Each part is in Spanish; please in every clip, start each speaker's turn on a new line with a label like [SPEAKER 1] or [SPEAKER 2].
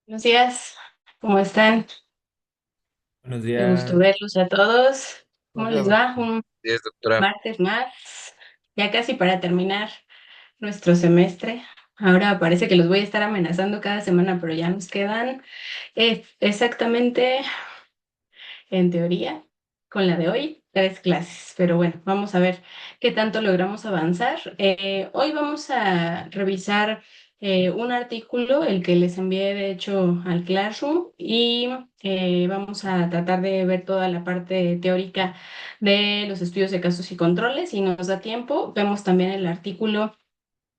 [SPEAKER 1] Buenos días, ¿cómo están?
[SPEAKER 2] Buenos
[SPEAKER 1] Qué gusto
[SPEAKER 2] días.
[SPEAKER 1] verlos a todos. ¿Cómo
[SPEAKER 2] Buenos
[SPEAKER 1] les
[SPEAKER 2] días.
[SPEAKER 1] va? Un
[SPEAKER 2] Días, doctora.
[SPEAKER 1] martes más, ya casi para terminar nuestro semestre. Ahora parece que los voy a estar amenazando cada semana, pero ya nos quedan exactamente, en teoría, con la de hoy, 3 clases. Pero bueno, vamos a ver qué tanto logramos avanzar. Hoy vamos a revisar un artículo, el que les envié de hecho al Classroom, y vamos a tratar de ver toda la parte teórica de los estudios de casos y controles. Si nos da tiempo, vemos también el artículo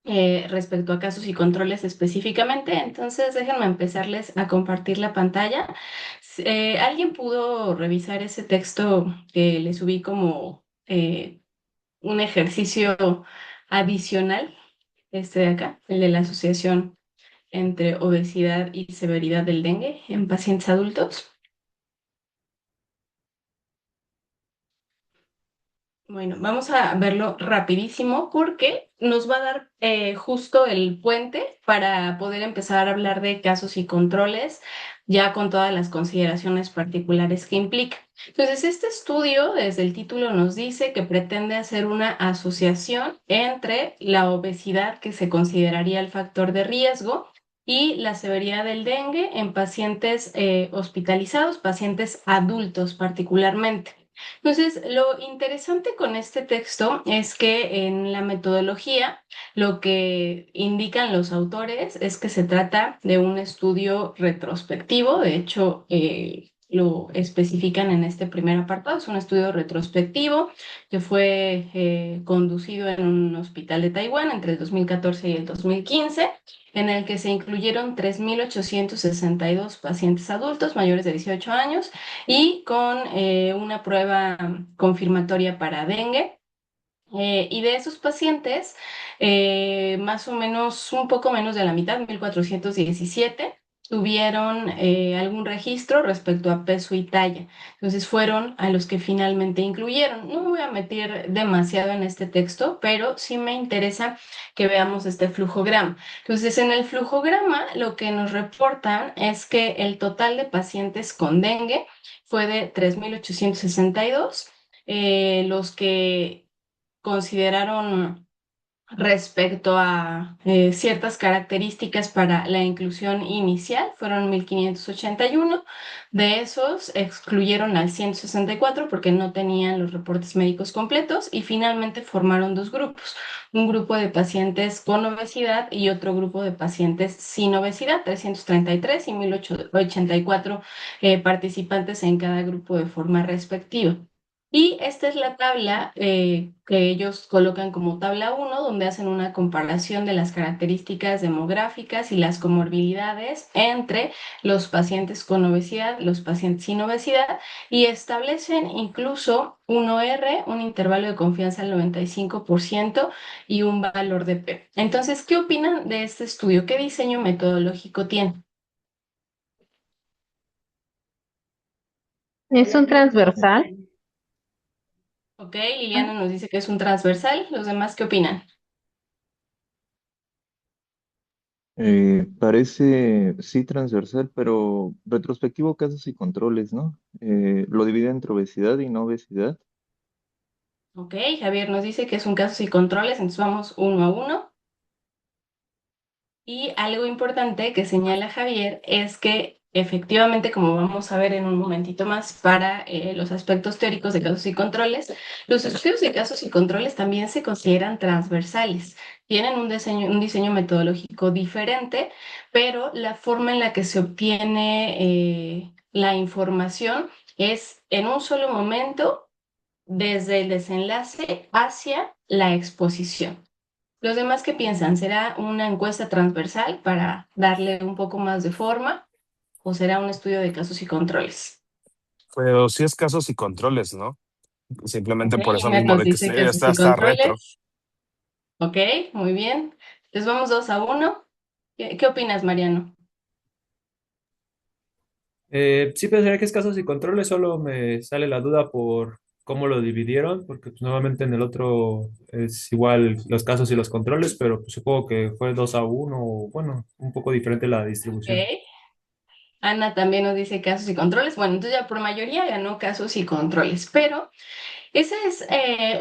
[SPEAKER 1] respecto a casos y controles específicamente. Entonces, déjenme empezarles a compartir la pantalla. ¿Alguien pudo revisar ese texto que le subí como un ejercicio adicional, este de acá, el de la asociación entre obesidad y severidad del dengue en pacientes adultos? Bueno, vamos a verlo rapidísimo porque nos va a dar justo el puente para poder empezar a hablar de casos y controles, ya con todas las consideraciones particulares que implica. Entonces, este estudio, desde el título, nos dice que pretende hacer una asociación entre la obesidad, que se consideraría el factor de riesgo, y la severidad del dengue en pacientes hospitalizados, pacientes adultos particularmente. Entonces, lo interesante con este texto es que en la metodología lo que indican los autores es que se trata de un estudio retrospectivo. De hecho, lo especifican en este primer apartado. Es un estudio retrospectivo que fue conducido en un hospital de Taiwán entre el 2014 y el 2015, en el que se incluyeron 3.862 pacientes adultos mayores de 18 años y con una prueba confirmatoria para dengue. Y de esos pacientes, más o menos, un poco menos de la mitad, 1.417 tuvieron algún registro respecto a peso y talla. Entonces fueron a los que finalmente incluyeron. No me voy a meter demasiado en este texto, pero sí me interesa que veamos este flujograma. Entonces, en el flujograma lo que nos reportan es que el total de pacientes con dengue fue de 3.862. Los que consideraron respecto a ciertas características para la inclusión inicial fueron 1.581. De esos excluyeron al 164 porque no tenían los reportes médicos completos y finalmente formaron dos grupos, un grupo de pacientes con obesidad y otro grupo de pacientes sin obesidad, 333 y 1.084 participantes en cada grupo de forma respectiva. Y esta es la tabla que ellos colocan como tabla uno, donde hacen una comparación de las características demográficas y las comorbilidades entre los pacientes con obesidad, los pacientes sin obesidad, y establecen incluso un OR, un intervalo de confianza al 95% y un valor de P. Entonces, ¿qué opinan de este estudio? ¿Qué diseño metodológico tiene?
[SPEAKER 3] Es un transversal.
[SPEAKER 1] Ok, Liliana nos dice que es un transversal. ¿Los demás qué opinan?
[SPEAKER 4] Parece sí transversal, pero retrospectivo casos y controles, ¿no? Lo divide entre obesidad y no obesidad.
[SPEAKER 1] Ok, Javier nos dice que es un caso sin controles, entonces vamos uno a uno. Y algo importante que señala Javier es que efectivamente, como vamos a ver en un momentito más, para los aspectos teóricos de casos y controles, los estudios de casos y controles también se consideran transversales. Tienen un diseño metodológico diferente, pero la forma en la que se obtiene la información es en un solo momento desde el desenlace hacia la exposición. ¿Los demás qué piensan? ¿Será una encuesta transversal para darle un poco más de forma o será un estudio de casos y controles?
[SPEAKER 2] Pero sí es casos y controles, ¿no?
[SPEAKER 1] Ok,
[SPEAKER 2] Simplemente por eso
[SPEAKER 1] Imer
[SPEAKER 2] mismo
[SPEAKER 1] nos
[SPEAKER 2] de que
[SPEAKER 1] dice casos
[SPEAKER 2] está
[SPEAKER 1] y
[SPEAKER 2] hasta retro.
[SPEAKER 1] controles. Ok, muy bien. Entonces vamos 2 a 1. ¿Qué opinas, Mariano?
[SPEAKER 5] Sí pensaría que es casos y controles, solo me sale la duda por cómo lo dividieron, porque pues, nuevamente en el otro es igual los casos y los controles, pero pues, supongo que fue 2-1, o bueno, un poco diferente la
[SPEAKER 1] Ok,
[SPEAKER 5] distribución.
[SPEAKER 1] Ana también nos dice casos y controles. Bueno, entonces ya por mayoría ganó casos y controles, pero esa es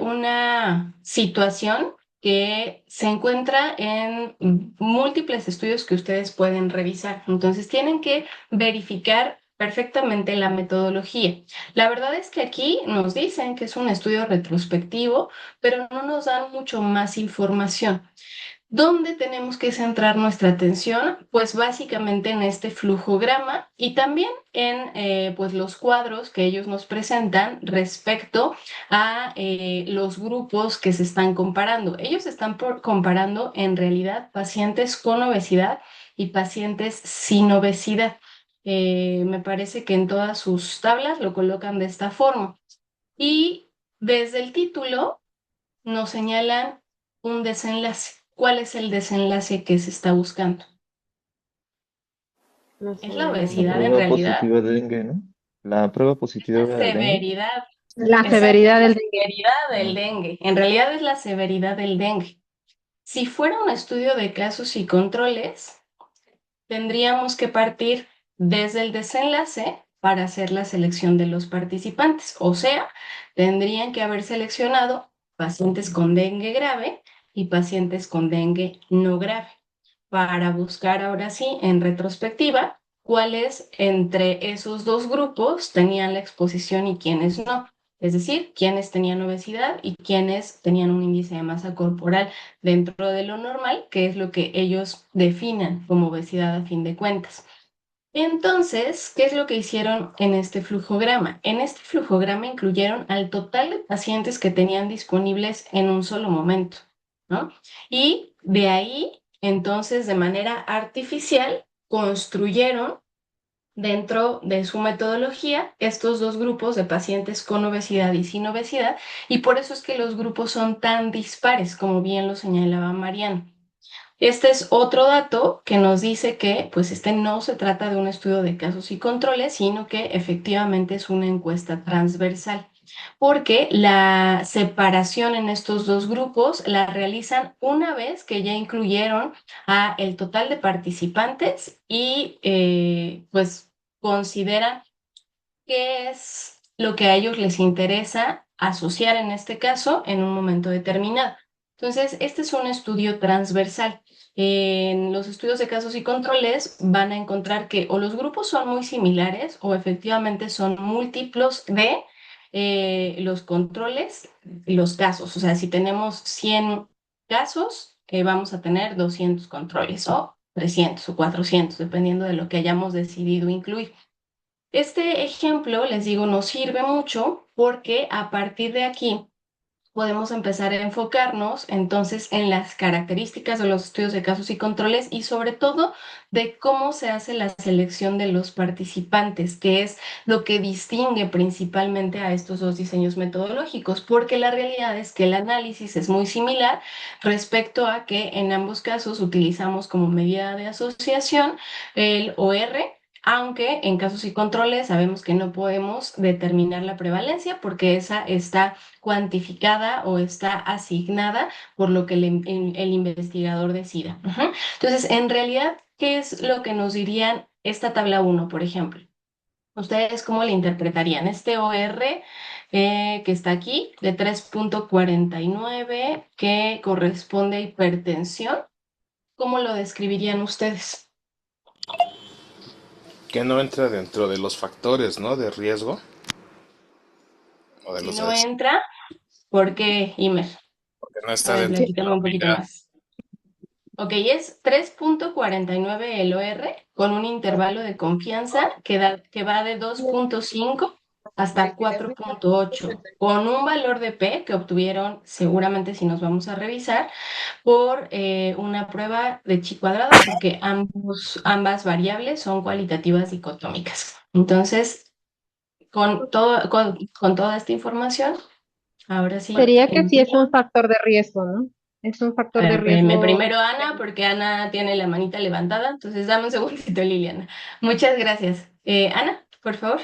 [SPEAKER 1] una situación que se encuentra en múltiples estudios que ustedes pueden revisar. Entonces tienen que verificar perfectamente la metodología. La verdad es que aquí nos dicen que es un estudio retrospectivo, pero no nos dan mucho más información. ¿Dónde tenemos que centrar nuestra atención? Pues básicamente en este flujograma y también en pues los cuadros que ellos nos presentan respecto a los grupos que se están comparando. Ellos están comparando en realidad pacientes con obesidad y pacientes sin obesidad. Me parece que en todas sus tablas lo colocan de esta forma. Y desde el título nos señalan un desenlace. ¿Cuál es el desenlace que se está buscando?
[SPEAKER 3] No
[SPEAKER 1] ¿Es
[SPEAKER 3] sé,
[SPEAKER 1] la
[SPEAKER 4] La
[SPEAKER 1] obesidad en
[SPEAKER 4] prueba
[SPEAKER 1] realidad?
[SPEAKER 4] positiva de dengue, ¿no? La prueba
[SPEAKER 1] Es la
[SPEAKER 4] positiva de dengue.
[SPEAKER 1] severidad,
[SPEAKER 3] la
[SPEAKER 1] exacto, es
[SPEAKER 3] severidad
[SPEAKER 1] la
[SPEAKER 3] del dengue.
[SPEAKER 1] severidad del
[SPEAKER 4] Ah,
[SPEAKER 1] dengue. En realidad es la severidad del dengue. Si fuera un estudio de casos y controles, tendríamos que partir desde el desenlace para hacer la selección de los participantes. O sea, tendrían que haber seleccionado pacientes con dengue grave y pacientes con dengue no grave, para buscar ahora sí, en retrospectiva, cuáles entre esos dos grupos tenían la exposición y quiénes no. Es decir, quiénes tenían obesidad y quiénes tenían un índice de masa corporal dentro de lo normal, que es lo que ellos definen como obesidad a fin de cuentas. Entonces, ¿qué es lo que hicieron en este flujograma? En este flujograma incluyeron al total de pacientes que tenían disponibles en un solo momento, ¿no? Y de ahí, entonces, de manera artificial, construyeron dentro de su metodología estos dos grupos de pacientes con obesidad y sin obesidad, y por eso es que los grupos son tan dispares, como bien lo señalaba Mariano. Este es otro dato que nos dice que, pues, este no se trata de un estudio de casos y controles, sino que efectivamente es una encuesta transversal, porque la separación en estos dos grupos la realizan una vez que ya incluyeron a el total de participantes y, pues, consideran qué es lo que a ellos les interesa asociar en este caso en un momento determinado. Entonces, este es un estudio transversal. En los estudios de casos y controles van a encontrar que o los grupos son muy similares o efectivamente son múltiplos de los controles y los casos. O sea, si tenemos 100 casos, vamos a tener 200 controles o 300 o 400, dependiendo de lo que hayamos decidido incluir. Este ejemplo, les digo, nos sirve mucho porque a partir de aquí podemos empezar a enfocarnos entonces en las características de los estudios de casos y controles y sobre todo de cómo se hace la selección de los participantes, que es lo que distingue principalmente a estos dos diseños metodológicos, porque la realidad es que el análisis es muy similar respecto a que en ambos casos utilizamos como medida de asociación el OR, aunque en casos y controles sabemos que no podemos determinar la prevalencia porque esa está cuantificada o está asignada por lo que el investigador decida. Ujú. Entonces, en realidad, ¿qué es lo que nos dirían esta tabla 1, por ejemplo? ¿Ustedes cómo le interpretarían este OR que está aquí de 3.49 que corresponde a hipertensión? ¿Cómo lo describirían ustedes?
[SPEAKER 2] Que no entra dentro de los factores, ¿no? De riesgo o de
[SPEAKER 1] Si
[SPEAKER 2] los
[SPEAKER 1] no entra, ¿por qué, Imer?
[SPEAKER 2] que no
[SPEAKER 1] A
[SPEAKER 2] está
[SPEAKER 1] ver,
[SPEAKER 2] dentro de
[SPEAKER 1] platícame
[SPEAKER 2] la
[SPEAKER 1] un poquito
[SPEAKER 2] unidad.
[SPEAKER 1] más. Ok, es 3.49 el OR con un intervalo de confianza que va de 2.5 hasta 4.8, con un valor de P que obtuvieron seguramente si nos vamos a revisar por una prueba de chi cuadrado, porque ambas variables son cualitativas dicotómicas. Entonces, con toda esta información, ahora sí.
[SPEAKER 3] Sería que sí es un factor de riesgo, ¿no? Es un
[SPEAKER 1] A
[SPEAKER 3] factor de
[SPEAKER 1] ver, espérenme
[SPEAKER 3] riesgo.
[SPEAKER 1] primero Ana, porque Ana tiene la manita levantada, entonces dame un segundito, Liliana. Muchas gracias. Ana, por favor.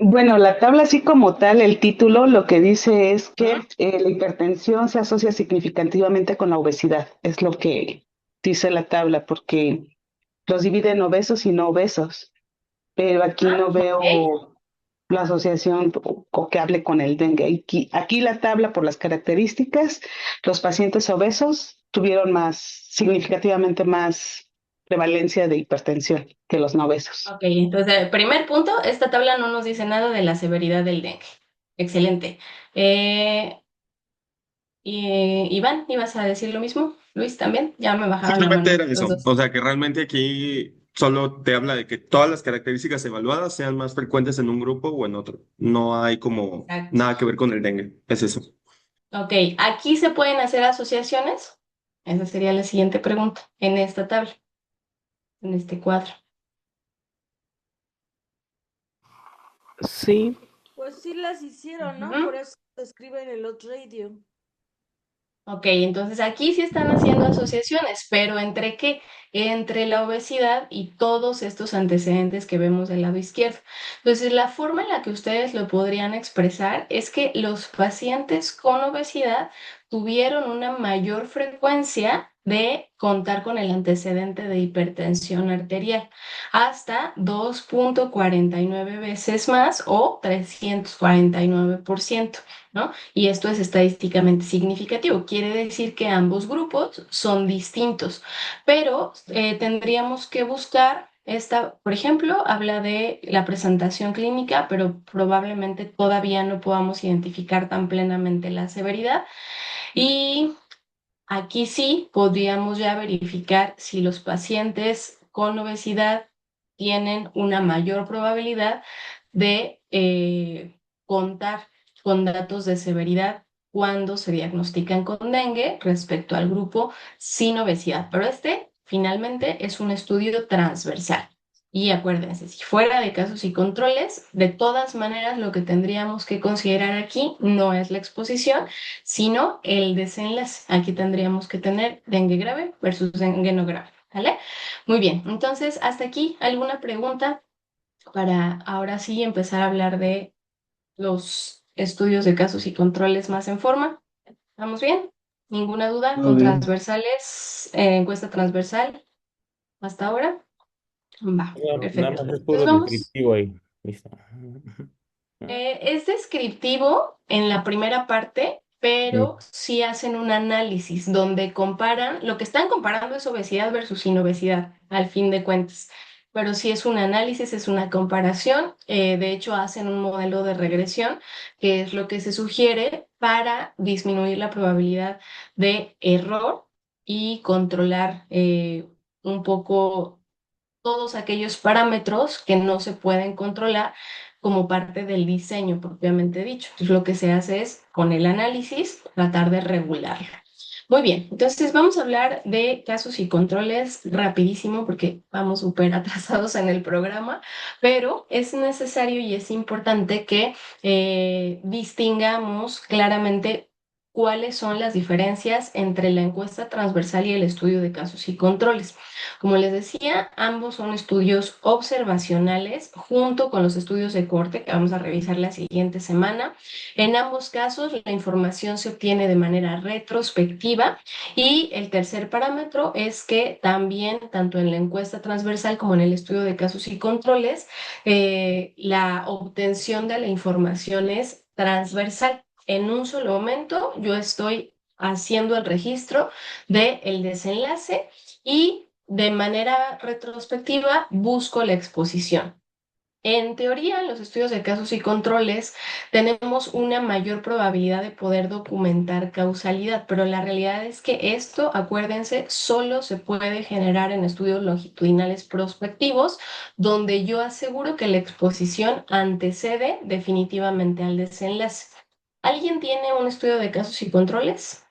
[SPEAKER 6] Bueno, la tabla así como tal, el título lo que dice es
[SPEAKER 1] Ujú.
[SPEAKER 6] que la hipertensión se asocia significativamente con la obesidad, es lo que dice la tabla, porque los divide en obesos y no obesos. pero aquí no
[SPEAKER 1] Ok.
[SPEAKER 6] veo la asociación o que hable con el dengue. Aquí la tabla por las características, los pacientes obesos tuvieron significativamente más prevalencia de hipertensión que los no obesos.
[SPEAKER 1] Ok, entonces, el primer punto, esta tabla no nos dice nada de la severidad del dengue. Excelente. Eh, Iván, ¿ibas a decir lo mismo? Luis también, ya me bajaron la
[SPEAKER 7] Justamente
[SPEAKER 1] mano
[SPEAKER 7] era
[SPEAKER 1] los
[SPEAKER 7] eso.
[SPEAKER 1] dos.
[SPEAKER 7] O sea, que realmente aquí solo te habla de que todas las características evaluadas sean más frecuentes en un grupo o en otro. No hay como
[SPEAKER 1] Exacto.
[SPEAKER 7] nada que ver con el dengue. Es eso.
[SPEAKER 1] Ok, ¿aquí se pueden hacer asociaciones? Esa sería la siguiente pregunta en esta tabla, en este cuadro.
[SPEAKER 8] Sí,
[SPEAKER 9] Pues sí las hicieron, ¿no?
[SPEAKER 1] Ujú.
[SPEAKER 9] Por eso escriben el Hot Radio.
[SPEAKER 1] Ok, entonces aquí sí están haciendo asociaciones, pero ¿entre qué? Entre la obesidad y todos estos antecedentes que vemos del lado izquierdo. Entonces, la forma en la que ustedes lo podrían expresar es que los pacientes con obesidad tuvieron una mayor frecuencia de contar con el antecedente de hipertensión arterial, hasta 2,49 veces más o 349%. ¿No? Y esto es estadísticamente significativo. Quiere decir que ambos grupos son distintos, pero tendríamos que buscar esta, por ejemplo, habla de la presentación clínica, pero probablemente todavía no podamos identificar tan plenamente la severidad. Y aquí sí podríamos ya verificar si los pacientes con obesidad tienen una mayor probabilidad de contar con datos de severidad cuando se diagnostican con dengue respecto al grupo sin obesidad. Pero este finalmente es un estudio transversal. Y acuérdense, si fuera de casos y controles, de todas maneras lo que tendríamos que considerar aquí no es la exposición, sino el desenlace. Aquí tendríamos que tener dengue grave versus dengue no grave, ¿vale? Muy bien, entonces hasta aquí, ¿alguna pregunta para ahora sí empezar a hablar de los estudios de casos y controles más en forma? ¿Estamos bien? ¿Ninguna duda
[SPEAKER 4] Todo
[SPEAKER 1] con
[SPEAKER 4] bien.
[SPEAKER 1] transversales, encuesta transversal hasta ahora? Va,
[SPEAKER 8] nada
[SPEAKER 1] perfecto.
[SPEAKER 8] más es
[SPEAKER 1] Entonces
[SPEAKER 8] puro
[SPEAKER 1] vamos.
[SPEAKER 8] descriptivo ahí. Listo.
[SPEAKER 1] Es descriptivo en la primera parte, pero
[SPEAKER 8] Mm.
[SPEAKER 1] sí hacen un análisis donde comparan, lo que están comparando es obesidad versus sin obesidad, al fin de cuentas. Pero sí es un análisis, es una comparación. De hecho, hacen un modelo de regresión, que es lo que se sugiere para disminuir la probabilidad de error y controlar un poco todos aquellos parámetros que no se pueden controlar como parte del diseño propiamente dicho. Entonces, lo que se hace es, con el análisis, tratar de regularlo. Muy bien, entonces vamos a hablar de casos y controles rapidísimo porque vamos súper atrasados en el programa, pero es necesario y es importante que distingamos claramente cuáles son las diferencias entre la encuesta transversal y el estudio de casos y controles. Como les decía, ambos son estudios observacionales junto con los estudios de corte que vamos a revisar la siguiente semana. En ambos casos, la información se obtiene de manera retrospectiva y el tercer parámetro es que también, tanto en la encuesta transversal como en el estudio de casos y controles, la obtención de la información es transversal. En un solo momento, yo estoy haciendo el registro del desenlace y de manera retrospectiva busco la exposición. En teoría, en los estudios de casos y controles tenemos una mayor probabilidad de poder documentar causalidad, pero la realidad es que esto, acuérdense, solo se puede generar en estudios longitudinales prospectivos, donde yo aseguro que la exposición antecede definitivamente al desenlace. ¿Alguien tiene un estudio de casos y controles?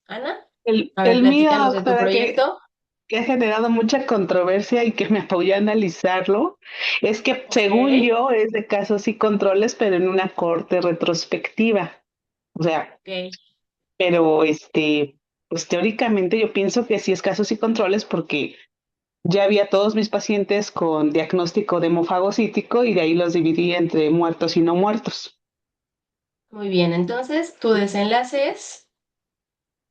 [SPEAKER 1] Ana, a ver,
[SPEAKER 6] El mío,
[SPEAKER 1] platícanos de tu
[SPEAKER 6] doctora,
[SPEAKER 1] proyecto.
[SPEAKER 6] que ha generado mucha controversia y que me apoyó a analizarlo, es que
[SPEAKER 1] Ok,
[SPEAKER 6] según yo es de casos y controles, pero en una corte retrospectiva. O sea,
[SPEAKER 1] ok.
[SPEAKER 6] pero pues teóricamente yo pienso que sí es casos y controles porque ya había todos mis pacientes con diagnóstico de hemofagocítico y de ahí los dividí entre muertos y no muertos.
[SPEAKER 1] Muy bien, entonces tu desenlace es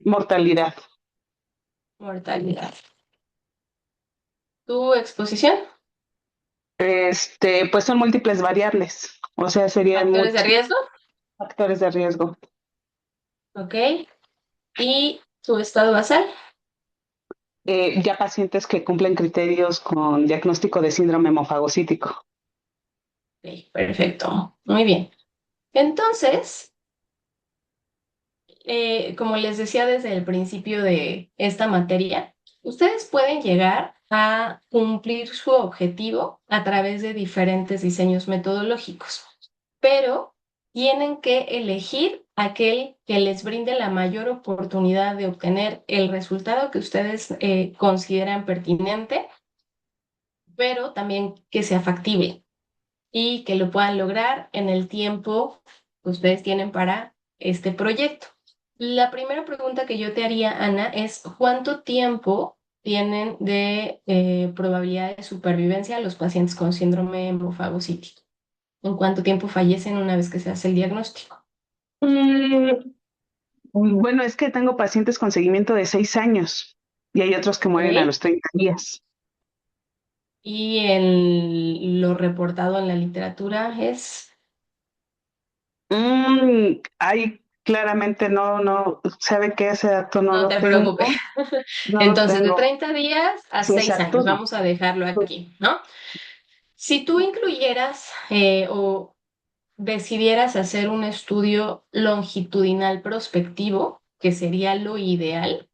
[SPEAKER 6] Mortalidad.
[SPEAKER 1] mortalidad. ¿Tu exposición?
[SPEAKER 6] Pues son múltiples variables, o sea, serían
[SPEAKER 1] ¿Factores de
[SPEAKER 6] muchos
[SPEAKER 1] riesgo?
[SPEAKER 6] factores de riesgo.
[SPEAKER 1] Ok. ¿Y tu estado basal?
[SPEAKER 6] Ya pacientes que cumplen criterios con diagnóstico de síndrome hemofagocítico.
[SPEAKER 1] Ok, perfecto. Muy bien. Entonces, como les decía desde el principio de esta materia, ustedes pueden llegar a cumplir su objetivo a través de diferentes diseños metodológicos, pero tienen que elegir aquel que les brinde la mayor oportunidad de obtener el resultado que ustedes consideran pertinente, pero también que sea factible y que lo puedan lograr en el tiempo que ustedes tienen para este proyecto. La primera pregunta que yo te haría, Ana, es ¿cuánto tiempo tienen de probabilidad de supervivencia los pacientes con síndrome hemofagocítico? ¿En cuánto tiempo fallecen una vez que se hace el diagnóstico?
[SPEAKER 6] Mm, bueno, es que tengo pacientes con seguimiento de 6 años y hay otros que mueren a
[SPEAKER 1] ¿Ok?
[SPEAKER 6] los 30 días.
[SPEAKER 1] Y en lo reportado en la literatura es...
[SPEAKER 6] Ahí claramente no, sabe que ese dato no
[SPEAKER 1] No
[SPEAKER 6] lo
[SPEAKER 1] te preocupes.
[SPEAKER 6] tengo, no lo
[SPEAKER 1] Entonces, de
[SPEAKER 6] tengo.
[SPEAKER 1] 30 días a
[SPEAKER 6] Sí,
[SPEAKER 1] 6
[SPEAKER 6] exacto,
[SPEAKER 1] años,
[SPEAKER 6] no.
[SPEAKER 1] vamos a dejarlo aquí, ¿no? Si tú incluyeras o decidieras hacer un estudio longitudinal prospectivo, que sería lo ideal,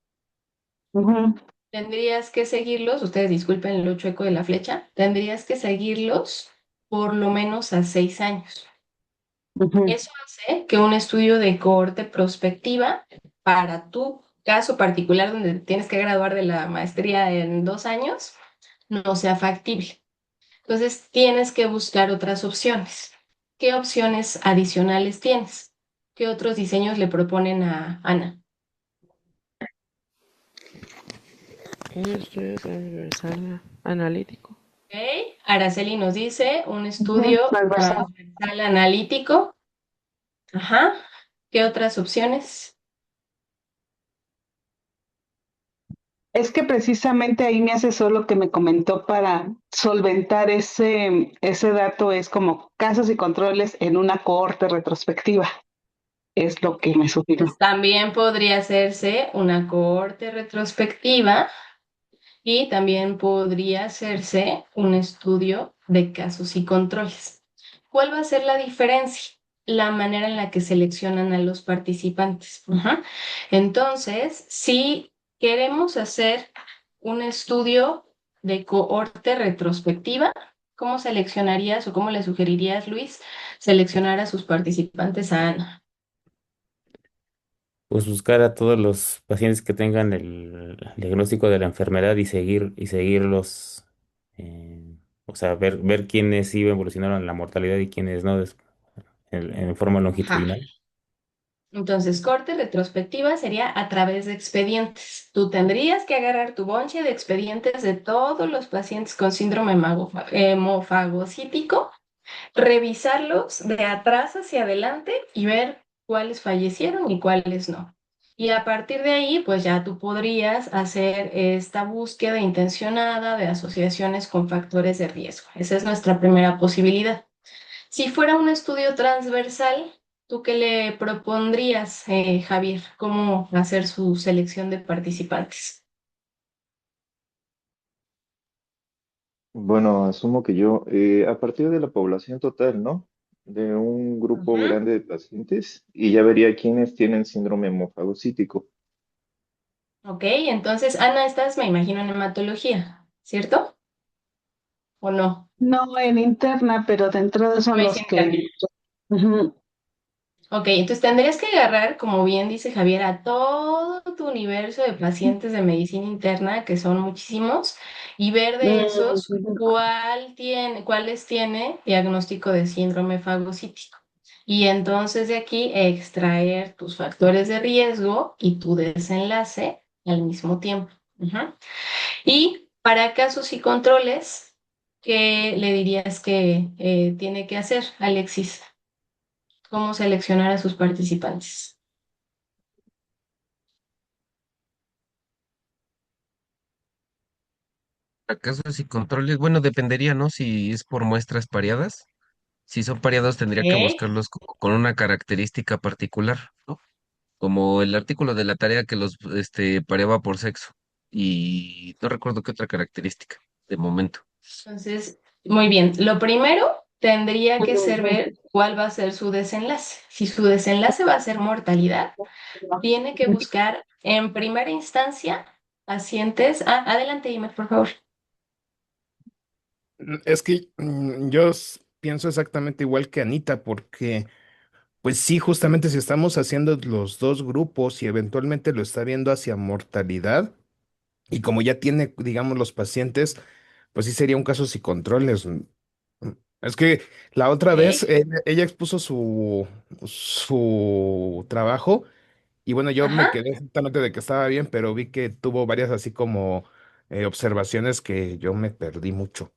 [SPEAKER 6] Ujú,
[SPEAKER 1] tendrías que seguirlos, ustedes disculpen lo chueco de la flecha, tendrías que seguirlos por lo menos a 6 años.
[SPEAKER 6] ujú.
[SPEAKER 1] Eso hace que un estudio de cohorte prospectiva para tu caso particular, donde tienes que graduar de la maestría en 2 años, no sea factible. Entonces, tienes que buscar otras opciones. ¿Qué opciones adicionales tienes? ¿Qué otros diseños le proponen a Ana?
[SPEAKER 8] Un estudio transversal analítico.
[SPEAKER 1] Ok, Araceli nos dice un
[SPEAKER 6] Ujú,
[SPEAKER 1] estudio
[SPEAKER 6] transversal.
[SPEAKER 1] transversal analítico. Ajá. ¿Qué otras opciones?
[SPEAKER 6] Es que precisamente ahí mi asesor lo que me comentó para solventar ese dato es como casos y controles en una cohorte retrospectiva. Es lo que me sugirió.
[SPEAKER 1] Pues también podría hacerse una cohorte retrospectiva y también podría hacerse un estudio de casos y controles. ¿Cuál va a ser la diferencia? La manera en la que seleccionan a los participantes. Ajá. Entonces, si queremos hacer un estudio de cohorte retrospectiva, ¿cómo seleccionarías o cómo le sugerirías, Luis, seleccionar a sus participantes a Ana?
[SPEAKER 10] Pues buscar a todos los pacientes que tengan el diagnóstico de la enfermedad y seguirlos, o sea, ver quiénes sí evolucionaron la mortalidad y quiénes no en forma
[SPEAKER 1] Ajá.
[SPEAKER 10] longitudinal.
[SPEAKER 1] Entonces, corte retrospectiva sería a través de expedientes. Tú tendrías que agarrar tu bonche de expedientes de todos los pacientes con síndrome hemofagocítico, revisarlos de atrás hacia adelante y ver cuáles fallecieron y cuáles no. Y a partir de ahí, pues ya tú podrías hacer esta búsqueda intencionada de asociaciones con factores de riesgo. Esa es nuestra primera posibilidad. Si fuera un estudio transversal, ¿tú qué le propondrías, Javier? ¿Cómo hacer su selección de participantes?
[SPEAKER 4] Bueno, asumo que a partir de la población total, ¿no? De un grupo
[SPEAKER 1] Ujú.
[SPEAKER 4] grande de pacientes y ya vería quiénes tienen síndrome hemofagocítico.
[SPEAKER 1] Ok, entonces, Ana, estás, me imagino, en hematología, ¿cierto? ¿O no?
[SPEAKER 6] No en interna, pero de entrada son los
[SPEAKER 1] Medicina.
[SPEAKER 6] que... Ujú.
[SPEAKER 1] Ok, entonces tendrías que agarrar, como bien dice Javier, a todo tu universo de pacientes de medicina interna, que son muchísimos, y ver de esos cuáles tiene diagnóstico de síndrome fagocítico. Y entonces de aquí extraer tus factores de riesgo y tu desenlace al mismo tiempo. Ujú. Y para casos y controles, ¿qué le dirías que tiene que hacer, Alexis? ¿Cómo seleccionar a sus participantes?
[SPEAKER 11] casos y controles, bueno, dependería, ¿no? Si es por muestras pareadas. Si son pareados, tendría que
[SPEAKER 1] ¿Ok?
[SPEAKER 11] buscarlos con una característica particular, ¿no? Como el artículo de la tarea que los pareaba por sexo. Y no recuerdo qué otra característica de momento.
[SPEAKER 1] Entonces, muy bien. Lo primero tendría que ser ver cuál va a ser su desenlace. Si su desenlace va a ser mortalidad, tiene que buscar en primera instancia pacientes. Ah, adelante, dime, por favor.
[SPEAKER 2] Es que yo pienso exactamente igual que Anita, porque pues sí, justamente si estamos haciendo los dos grupos y eventualmente lo está viendo hacia mortalidad, y como ya tiene, digamos, los pacientes, pues sí sería un caso sin controles. Es que la otra vez
[SPEAKER 1] ¿Ok?
[SPEAKER 2] ella expuso su trabajo y bueno, yo me
[SPEAKER 1] Ajá.
[SPEAKER 2] quedé exactamente de que estaba bien, pero vi que tuvo varias así como observaciones que yo me perdí mucho.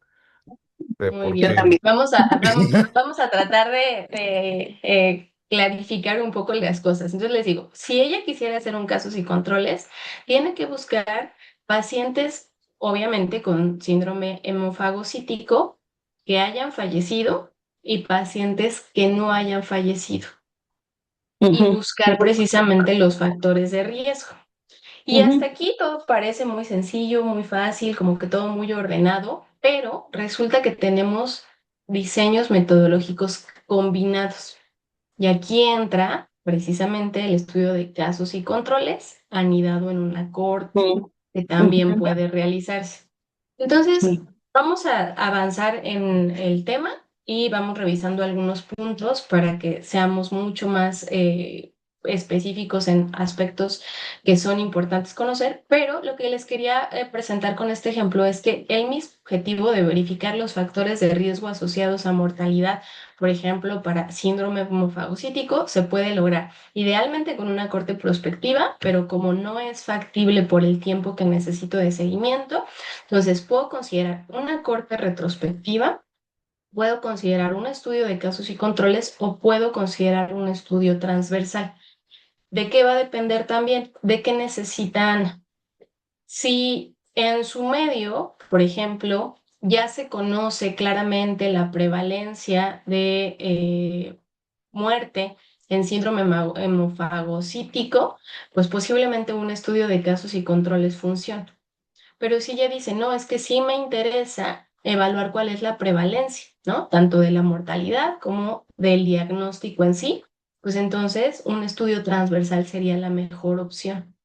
[SPEAKER 1] Muy
[SPEAKER 6] Yo
[SPEAKER 1] bien.
[SPEAKER 2] Porque
[SPEAKER 6] también.
[SPEAKER 1] Vamos a tratar de clarificar un poco las cosas. Entonces les digo, si ella quisiera hacer un casos y controles, tiene que buscar pacientes, obviamente, con síndrome hemofagocítico que hayan fallecido y pacientes que no hayan fallecido y
[SPEAKER 6] Ujú,
[SPEAKER 1] buscar precisamente los factores de riesgo. Y hasta
[SPEAKER 6] ujú,
[SPEAKER 1] aquí todo parece muy sencillo, muy fácil, como que todo muy ordenado, pero resulta que tenemos diseños metodológicos combinados. Y aquí entra precisamente el estudio de casos y controles anidado en una corte
[SPEAKER 6] ujú,
[SPEAKER 1] que también
[SPEAKER 6] ujú.
[SPEAKER 1] puede realizarse. Entonces, vamos a avanzar en el tema y vamos revisando algunos puntos para que seamos mucho más específicos en aspectos que son importantes conocer, pero lo que les quería presentar con este ejemplo es que el mismo objetivo de verificar los factores de riesgo asociados a mortalidad, por ejemplo, para síndrome hemofagocítico, se puede lograr idealmente con una corte prospectiva, pero como no es factible por el tiempo que necesito de seguimiento, entonces puedo considerar una corte retrospectiva, puedo considerar un estudio de casos y controles o puedo considerar un estudio transversal. ¿De qué va a depender también? De qué necesitan. Si en su medio, por ejemplo, ya se conoce claramente la prevalencia de muerte en síndrome hemofagocítico, pues posiblemente un estudio de casos y controles funcione. Pero si ella dice, no, es que sí me interesa evaluar cuál es la prevalencia, ¿no? Tanto de la mortalidad como del diagnóstico en sí, pues entonces un estudio transversal sería la mejor opción.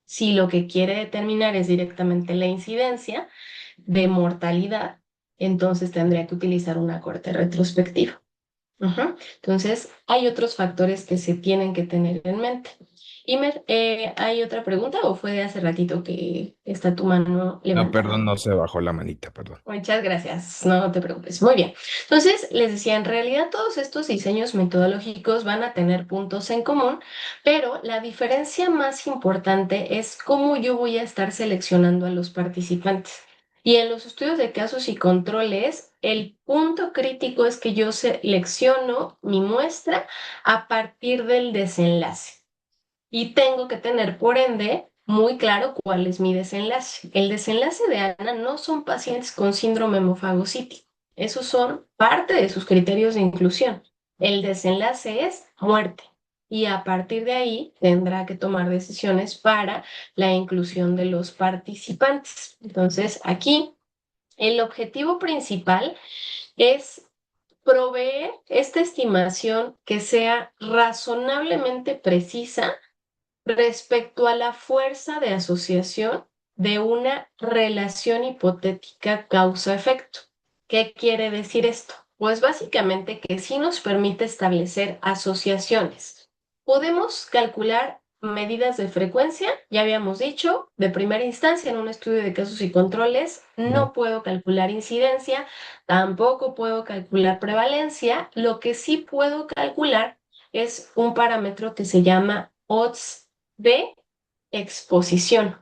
[SPEAKER 1] Si lo que quiere determinar es directamente la incidencia de mortalidad, entonces tendría que utilizar una corte retrospectiva. Ujú. Entonces, hay otros factores que se tienen que tener en mente. Imer, ¿hay otra pregunta o fue de hace ratito que está tu mano
[SPEAKER 2] no,
[SPEAKER 1] levantada?
[SPEAKER 2] perdón, no se bajó la manita, perdón.
[SPEAKER 1] Muchas gracias, no te preocupes. Muy bien. Entonces, les decía, en realidad todos estos diseños metodológicos van a tener puntos en común, pero la diferencia más importante es cómo yo voy a estar seleccionando a los participantes. Y en los estudios de casos y controles, el punto crítico es que yo selecciono mi muestra a partir del desenlace. Y tengo que tener, por ende, muy claro cuál es mi desenlace. El desenlace de Ana no son pacientes con síndrome hemofagocítico. Esos son parte de sus criterios de inclusión. El desenlace es muerte. Y a partir de ahí tendrá que tomar decisiones para la inclusión de los participantes. Entonces, aquí el objetivo principal es proveer esta estimación que sea razonablemente precisa respecto a la fuerza de asociación de una relación hipotética causa-efecto. ¿Qué quiere decir esto? Pues básicamente que sí nos permite establecer asociaciones. Podemos calcular medidas de frecuencia, ya habíamos dicho, de primera instancia en un estudio de casos y controles, no puedo calcular incidencia, tampoco puedo calcular prevalencia, lo que sí puedo calcular es un parámetro que se llama odds de exposición,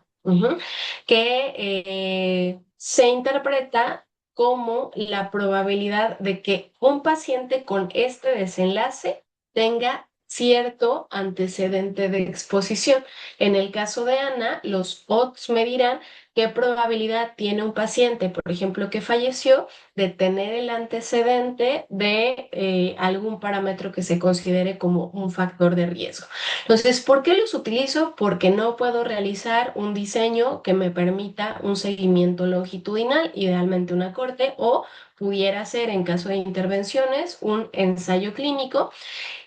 [SPEAKER 1] que se interpreta como la probabilidad de que un paciente con este desenlace tenga cierto antecedente de exposición. En el caso de Ana, los odds me dirán qué probabilidad tiene un paciente, por ejemplo, que falleció, de tener el antecedente de algún parámetro que se considere como un factor de riesgo. Entonces, ¿por qué los utilizo? Porque no puedo realizar un diseño que me permita un seguimiento longitudinal, idealmente una corte, o pudiera ser, en caso de intervenciones, un ensayo clínico.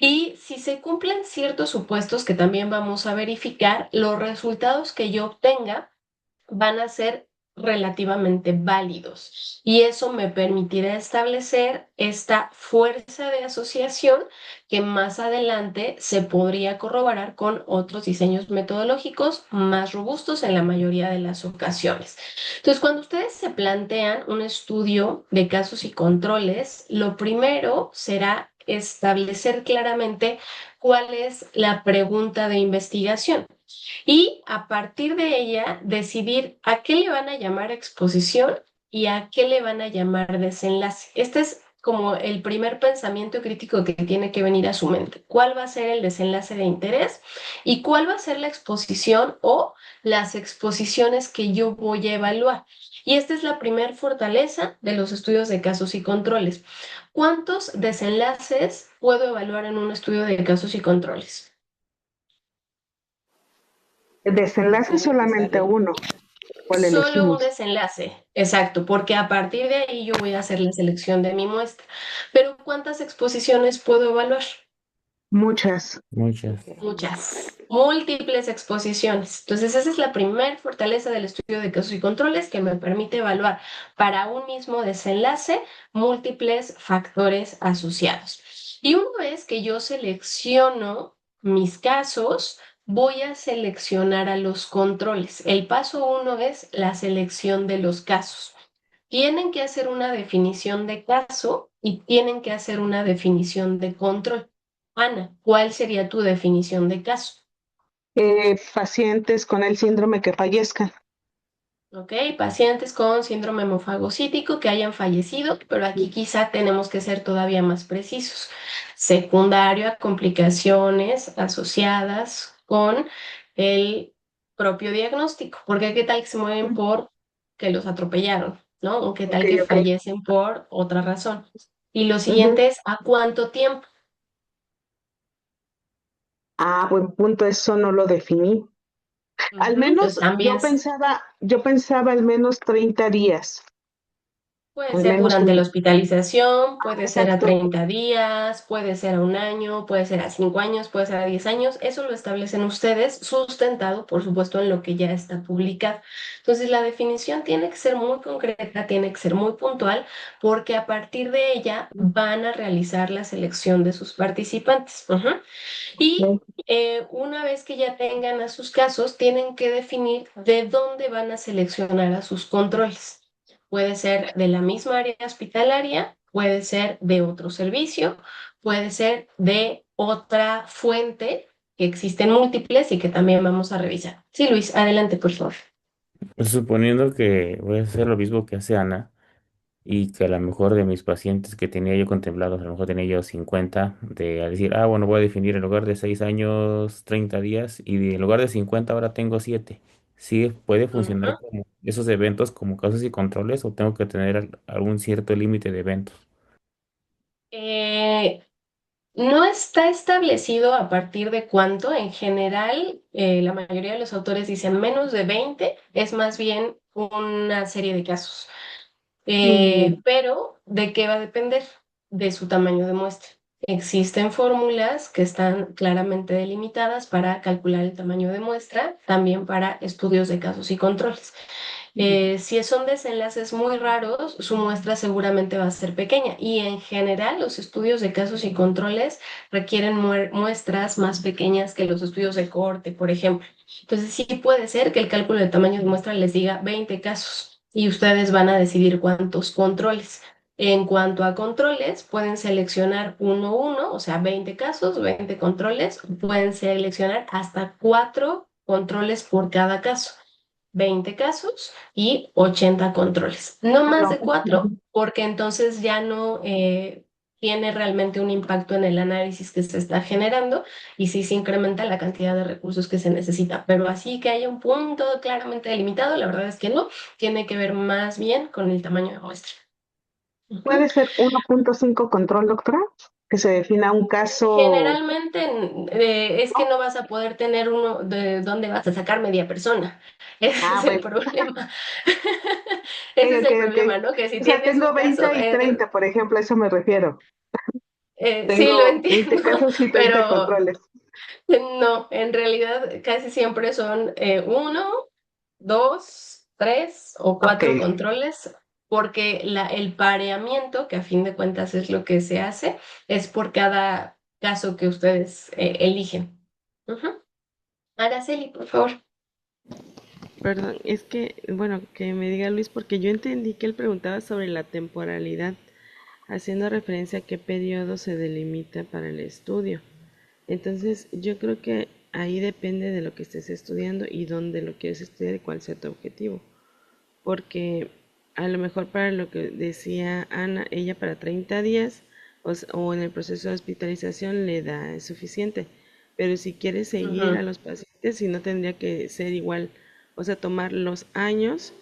[SPEAKER 1] Y si se cumplen ciertos supuestos que también vamos a verificar, los resultados que yo obtenga van a ser relativamente válidos y eso me permitirá establecer esta fuerza de asociación que más adelante se podría corroborar con otros diseños metodológicos más robustos en la mayoría de las ocasiones. Entonces, cuando ustedes se plantean un estudio de casos y controles, lo primero será establecer claramente cuál es la pregunta de investigación y a partir de ella decidir a qué le van a llamar exposición y a qué le van a llamar desenlace. Este es como el primer pensamiento crítico que tiene que venir a su mente. ¿Cuál va a ser el desenlace de interés y cuál va a ser la exposición o las exposiciones que yo voy a evaluar? Y esta es la primer fortaleza de los estudios de casos y controles. ¿Cuántos desenlaces puedo evaluar en un estudio de casos y controles?
[SPEAKER 6] El desenlace solamente uno, ¿cuál
[SPEAKER 1] Solo un
[SPEAKER 6] elegimos?
[SPEAKER 1] desenlace, exacto, porque a partir de ahí yo voy a hacer la selección de mi muestra. Pero ¿cuántas exposiciones puedo evaluar?
[SPEAKER 6] Muchas.
[SPEAKER 10] Muchas.
[SPEAKER 1] Muchas, múltiples exposiciones. Entonces, esa es la primera fortaleza del estudio de casos y controles que me permite evaluar para un mismo desenlace múltiples factores asociados. Y una vez que yo selecciono mis casos, voy a seleccionar a los controles. El paso uno es la selección de los casos. Tienen que hacer una definición de caso y tienen que hacer una definición de control. Ana, ¿cuál sería tu definición de caso?
[SPEAKER 6] Pacientes con el síndrome que fallezcan.
[SPEAKER 1] ¿Ok? Pacientes con síndrome hemofagocítico que hayan fallecido, pero aquí quizá tenemos que ser todavía más precisos. Secundario a complicaciones asociadas con el propio diagnóstico, porque qué tal que se mueven por que los atropellaron, ¿no? O qué tal
[SPEAKER 6] Ok,
[SPEAKER 1] que
[SPEAKER 6] ok.
[SPEAKER 1] fallecen por otra razón. Y lo
[SPEAKER 6] Ujú.
[SPEAKER 1] siguiente es, ¿a cuánto tiempo?
[SPEAKER 6] Buen punto, eso no lo definí. Al
[SPEAKER 1] Entonces
[SPEAKER 6] menos
[SPEAKER 1] también
[SPEAKER 6] yo pensaba al menos 30 días.
[SPEAKER 1] puede
[SPEAKER 6] Al
[SPEAKER 1] ser
[SPEAKER 6] menos
[SPEAKER 1] durante la
[SPEAKER 6] un...
[SPEAKER 1] hospitalización, puede ser a
[SPEAKER 6] Exacto.
[SPEAKER 1] 30 días, puede ser a un año, puede ser a 5 años, puede ser a 10 años. Eso lo establecen ustedes, sustentado, por supuesto, en lo que ya está publicado. Entonces, la definición tiene que ser muy concreta, tiene que ser muy puntual, porque a partir de ella van a realizar la selección de sus participantes. Ujú. Y una vez que ya tengan a sus casos, tienen que definir de dónde van a seleccionar a sus controles. Puede ser de la misma área hospitalaria, puede ser de otro servicio, puede ser de otra fuente, que existen múltiples y que también vamos a revisar. Sí, Luis, adelante, por favor.
[SPEAKER 10] Pues suponiendo que voy a hacer lo mismo que hace Ana y que a lo mejor de mis pacientes que tenía yo contemplados, a lo mejor tenía yo 50, de a decir, bueno, voy a definir en lugar de 6 años, 30 días y en lugar de 50 ahora tengo 7. ¿Sí puede funcionar
[SPEAKER 1] Ujú.
[SPEAKER 10] como esos eventos como casos y controles o tengo que tener algún cierto límite de eventos?
[SPEAKER 1] Eh, No está establecido a partir de cuánto. En general, la mayoría de los autores dicen menos de 20 es más bien una serie de casos.
[SPEAKER 6] Mm,
[SPEAKER 1] Pero ¿de qué va a depender? De su tamaño de muestra. Existen fórmulas que están claramente delimitadas para calcular el tamaño de muestra, también para estudios de casos y controles. Si son desenlaces muy raros, su muestra seguramente va a ser pequeña y en general los estudios de casos y controles requieren muestras más pequeñas que los estudios de cohorte, por ejemplo. Entonces sí puede ser que el cálculo de tamaño de muestra les diga 20 casos y ustedes van a decidir cuántos controles. En cuanto a controles, pueden seleccionar uno, o sea, 20 casos, 20 controles, o pueden seleccionar hasta 4 controles por cada caso. 20 casos y 80 controles. No más
[SPEAKER 6] no.
[SPEAKER 1] de 4, porque entonces ya no tiene realmente un impacto en el análisis que se está generando y sí se incrementa la cantidad de recursos que se necesita. Pero así que haya un punto claramente delimitado, la verdad es que no, tiene que ver más bien con el tamaño de muestra. Ujú.
[SPEAKER 6] ¿Puede ser 1.5 control, doctora? Que se defina un caso.
[SPEAKER 1] Generalmente es que no vas a poder tener uno de donde vas a sacar media persona. Ese
[SPEAKER 6] Ah,
[SPEAKER 1] es el
[SPEAKER 6] bueno.
[SPEAKER 1] problema.
[SPEAKER 6] Ok,
[SPEAKER 1] Ese es
[SPEAKER 6] ok,
[SPEAKER 1] el
[SPEAKER 6] ok.
[SPEAKER 1] problema, ¿no? Que si
[SPEAKER 6] O sea,
[SPEAKER 1] tienes
[SPEAKER 6] tengo
[SPEAKER 1] un
[SPEAKER 6] 20
[SPEAKER 1] caso,
[SPEAKER 6] y 30, por ejemplo, a eso me refiero.
[SPEAKER 1] sí lo
[SPEAKER 6] Tengo 20
[SPEAKER 1] entiendo,
[SPEAKER 6] casos y 30
[SPEAKER 1] pero
[SPEAKER 6] controles.
[SPEAKER 1] no, en realidad casi siempre son uno, dos, tres o cuatro
[SPEAKER 6] Ok.
[SPEAKER 1] controles, porque el pareamiento, que a fin de cuentas es lo que se hace, es por cada caso que ustedes eligen. Ujú. Araceli, por favor.
[SPEAKER 8] Perdón, es que, bueno, que me diga Luis, porque yo entendí que él preguntaba sobre la temporalidad, haciendo referencia a qué periodo se delimita para el estudio. Entonces, yo creo que ahí depende de lo que estés estudiando y dónde lo quieres estudiar y cuál sea tu objetivo. Porque a lo mejor para lo que decía Ana, ella para 30 días o en el proceso de hospitalización le da es suficiente. Pero si quiere seguir a
[SPEAKER 1] Ujú.
[SPEAKER 8] los pacientes, si no tendría que ser igual, o sea, tomar los años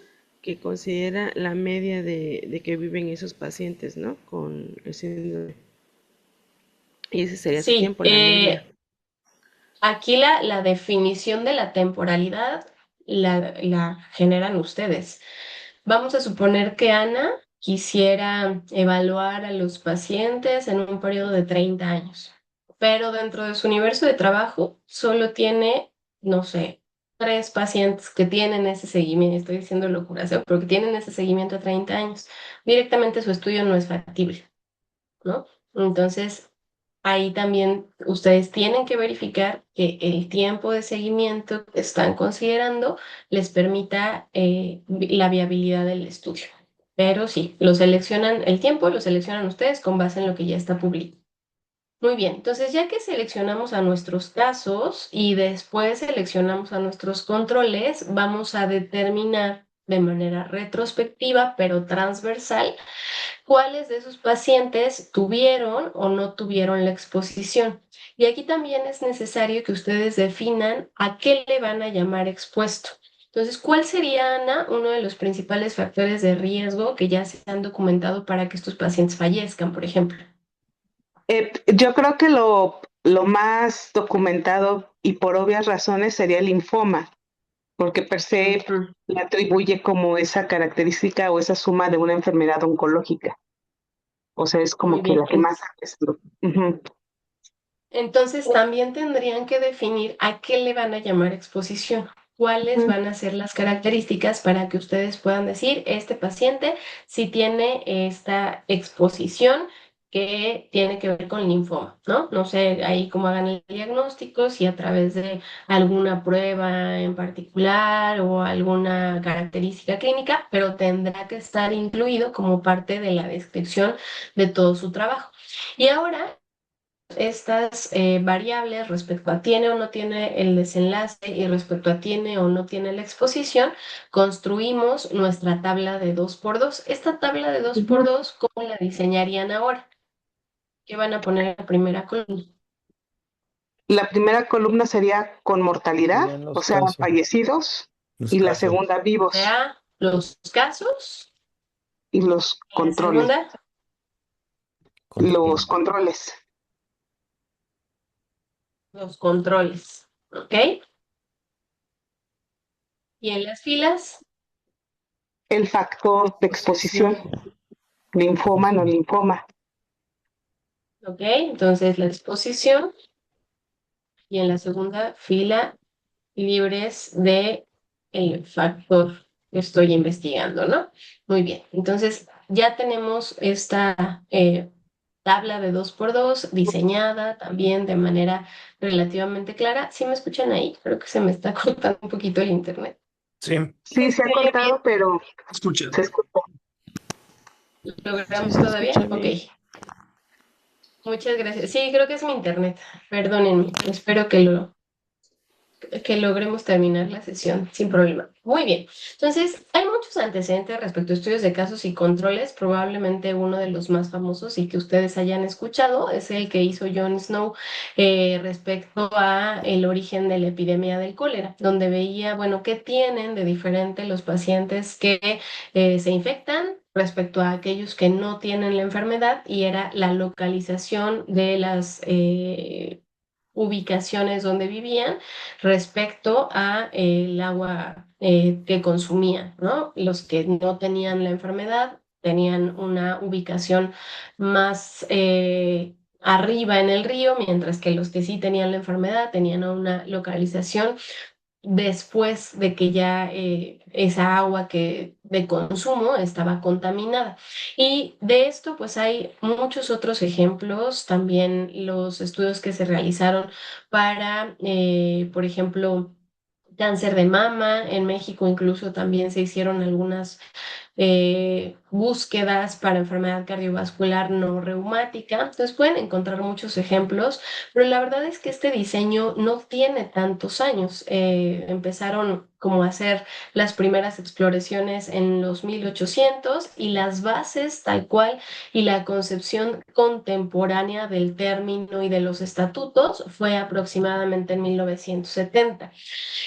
[SPEAKER 8] que considera la media de que viven esos pacientes, ¿no? Con el síndrome. Y ese sería su
[SPEAKER 1] Sí,
[SPEAKER 8] tiempo, la media.
[SPEAKER 1] aquí la definición de la temporalidad la generan ustedes. Vamos a suponer que Ana quisiera evaluar a los pacientes en un periodo de 30 años, pero dentro de su universo de trabajo solo tiene, no sé, 3 pacientes que tienen ese seguimiento, estoy diciendo locuras, pero que tienen ese seguimiento a 30 años. Directamente su estudio no es factible, ¿no? Entonces, ahí también ustedes tienen que verificar que el tiempo de seguimiento que están considerando les permita la viabilidad del estudio. Pero sí, lo seleccionan, el tiempo lo seleccionan ustedes con base en lo que ya está publicado. Muy bien, entonces ya que seleccionamos a nuestros casos y después seleccionamos a nuestros controles, vamos a determinar de manera retrospectiva, pero transversal, cuáles de esos pacientes tuvieron o no tuvieron la exposición. Y aquí también es necesario que ustedes definan a qué le van a llamar expuesto. Entonces, ¿cuál sería, Ana, uno de los principales factores de riesgo que ya se han documentado para que estos pacientes fallezcan, por ejemplo?
[SPEAKER 6] Yo creo que lo más documentado y por obvias razones sería el linfoma, porque per se
[SPEAKER 1] Ujú.
[SPEAKER 6] le atribuye como esa característica o esa suma de una enfermedad oncológica. O sea, es
[SPEAKER 1] Muy
[SPEAKER 6] como que
[SPEAKER 1] bien.
[SPEAKER 6] la que más es. Ujú.
[SPEAKER 1] Entonces, también tendrían que definir a qué le van a llamar exposición. ¿Cuáles
[SPEAKER 6] Ujú.
[SPEAKER 1] van a ser las características para que ustedes puedan decir, este paciente sí tiene esta exposición que tiene que ver con linfoma, ¿no? No sé ahí cómo hagan el diagnóstico, si a través de alguna prueba en particular o alguna característica clínica, pero tendrá que estar incluido como parte de la descripción de todo su trabajo. Y ahora estas variables respecto a tiene o no tiene el desenlace y respecto a tiene o no tiene la exposición, construimos nuestra tabla de 2x2. Esta tabla de 2x2, ¿cómo la diseñarían ahora? ¿Qué van a poner en la primera columna?
[SPEAKER 6] La primera columna sería con mortalidad,
[SPEAKER 2] Serían
[SPEAKER 6] o
[SPEAKER 2] los
[SPEAKER 6] sea,
[SPEAKER 2] casos.
[SPEAKER 6] fallecidos,
[SPEAKER 10] Los
[SPEAKER 6] y la
[SPEAKER 10] casos.
[SPEAKER 6] segunda
[SPEAKER 1] O
[SPEAKER 6] vivos
[SPEAKER 1] sea, los casos,
[SPEAKER 6] y los
[SPEAKER 1] y la
[SPEAKER 6] controles.
[SPEAKER 1] segunda,
[SPEAKER 6] Los
[SPEAKER 10] Control.
[SPEAKER 6] controles.
[SPEAKER 1] los controles, ¿ok? Y en las filas,
[SPEAKER 6] El factor de exposición,
[SPEAKER 8] Exposición.
[SPEAKER 6] linfoma, no linfoma.
[SPEAKER 1] ¿ok? Entonces la exposición y en la segunda fila libres de el factor que estoy investigando, ¿no? Muy bien, entonces ya tenemos esta tabla de 2x2 diseñada también de manera relativamente clara. ¿Sí me escuchan ahí? Creo que se me está cortando un poquito el internet.
[SPEAKER 2] Sí,
[SPEAKER 6] Sí, se ha cortado, pero
[SPEAKER 7] Escucha.
[SPEAKER 6] se escucha.
[SPEAKER 8] Sí,
[SPEAKER 1] ¿Logramos
[SPEAKER 8] se
[SPEAKER 1] todavía?
[SPEAKER 8] escucha
[SPEAKER 1] Ok,
[SPEAKER 8] bien.
[SPEAKER 1] muchas gracias. Sí, creo que es mi internet. Perdónenme, espero que lo que logremos terminar la sesión sin problema. Muy bien. Entonces, hay muchos antecedentes respecto a estudios de casos y controles. Probablemente uno de los más famosos y que ustedes hayan escuchado es el que hizo John Snow respecto a el origen de la epidemia del cólera, donde veía, bueno, qué tienen de diferente los pacientes que se infectan respecto a aquellos que no tienen la enfermedad, y era la localización de las ubicaciones donde vivían respecto a el agua que consumían, ¿no? Los que no tenían la enfermedad tenían una ubicación más arriba en el río, mientras que los que sí tenían la enfermedad tenían una localización después de que ya esa agua que de consumo estaba contaminada. Y de esto pues hay muchos otros ejemplos, también los estudios que se realizaron para, por ejemplo, cáncer de mama. En México incluso también se hicieron algunas búsquedas para enfermedad cardiovascular no reumática. Entonces pueden encontrar muchos ejemplos, pero la verdad es que este diseño no tiene tantos años. Empezaron como a hacer las primeras exploraciones en los 1800, y las bases tal cual y la concepción contemporánea del término y de los estatutos fue aproximadamente en 1970.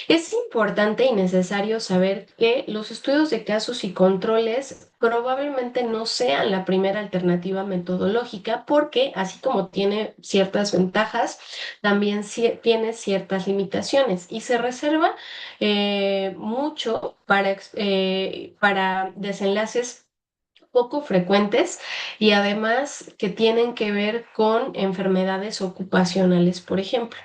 [SPEAKER 1] Es importante y necesario saber que los estudios de casos y controles probablemente no sean la primera alternativa metodológica, porque así como tiene ciertas ventajas, también tiene ciertas limitaciones, y se reserva mucho para desenlaces poco frecuentes, y además que tienen que ver con enfermedades ocupacionales, por ejemplo.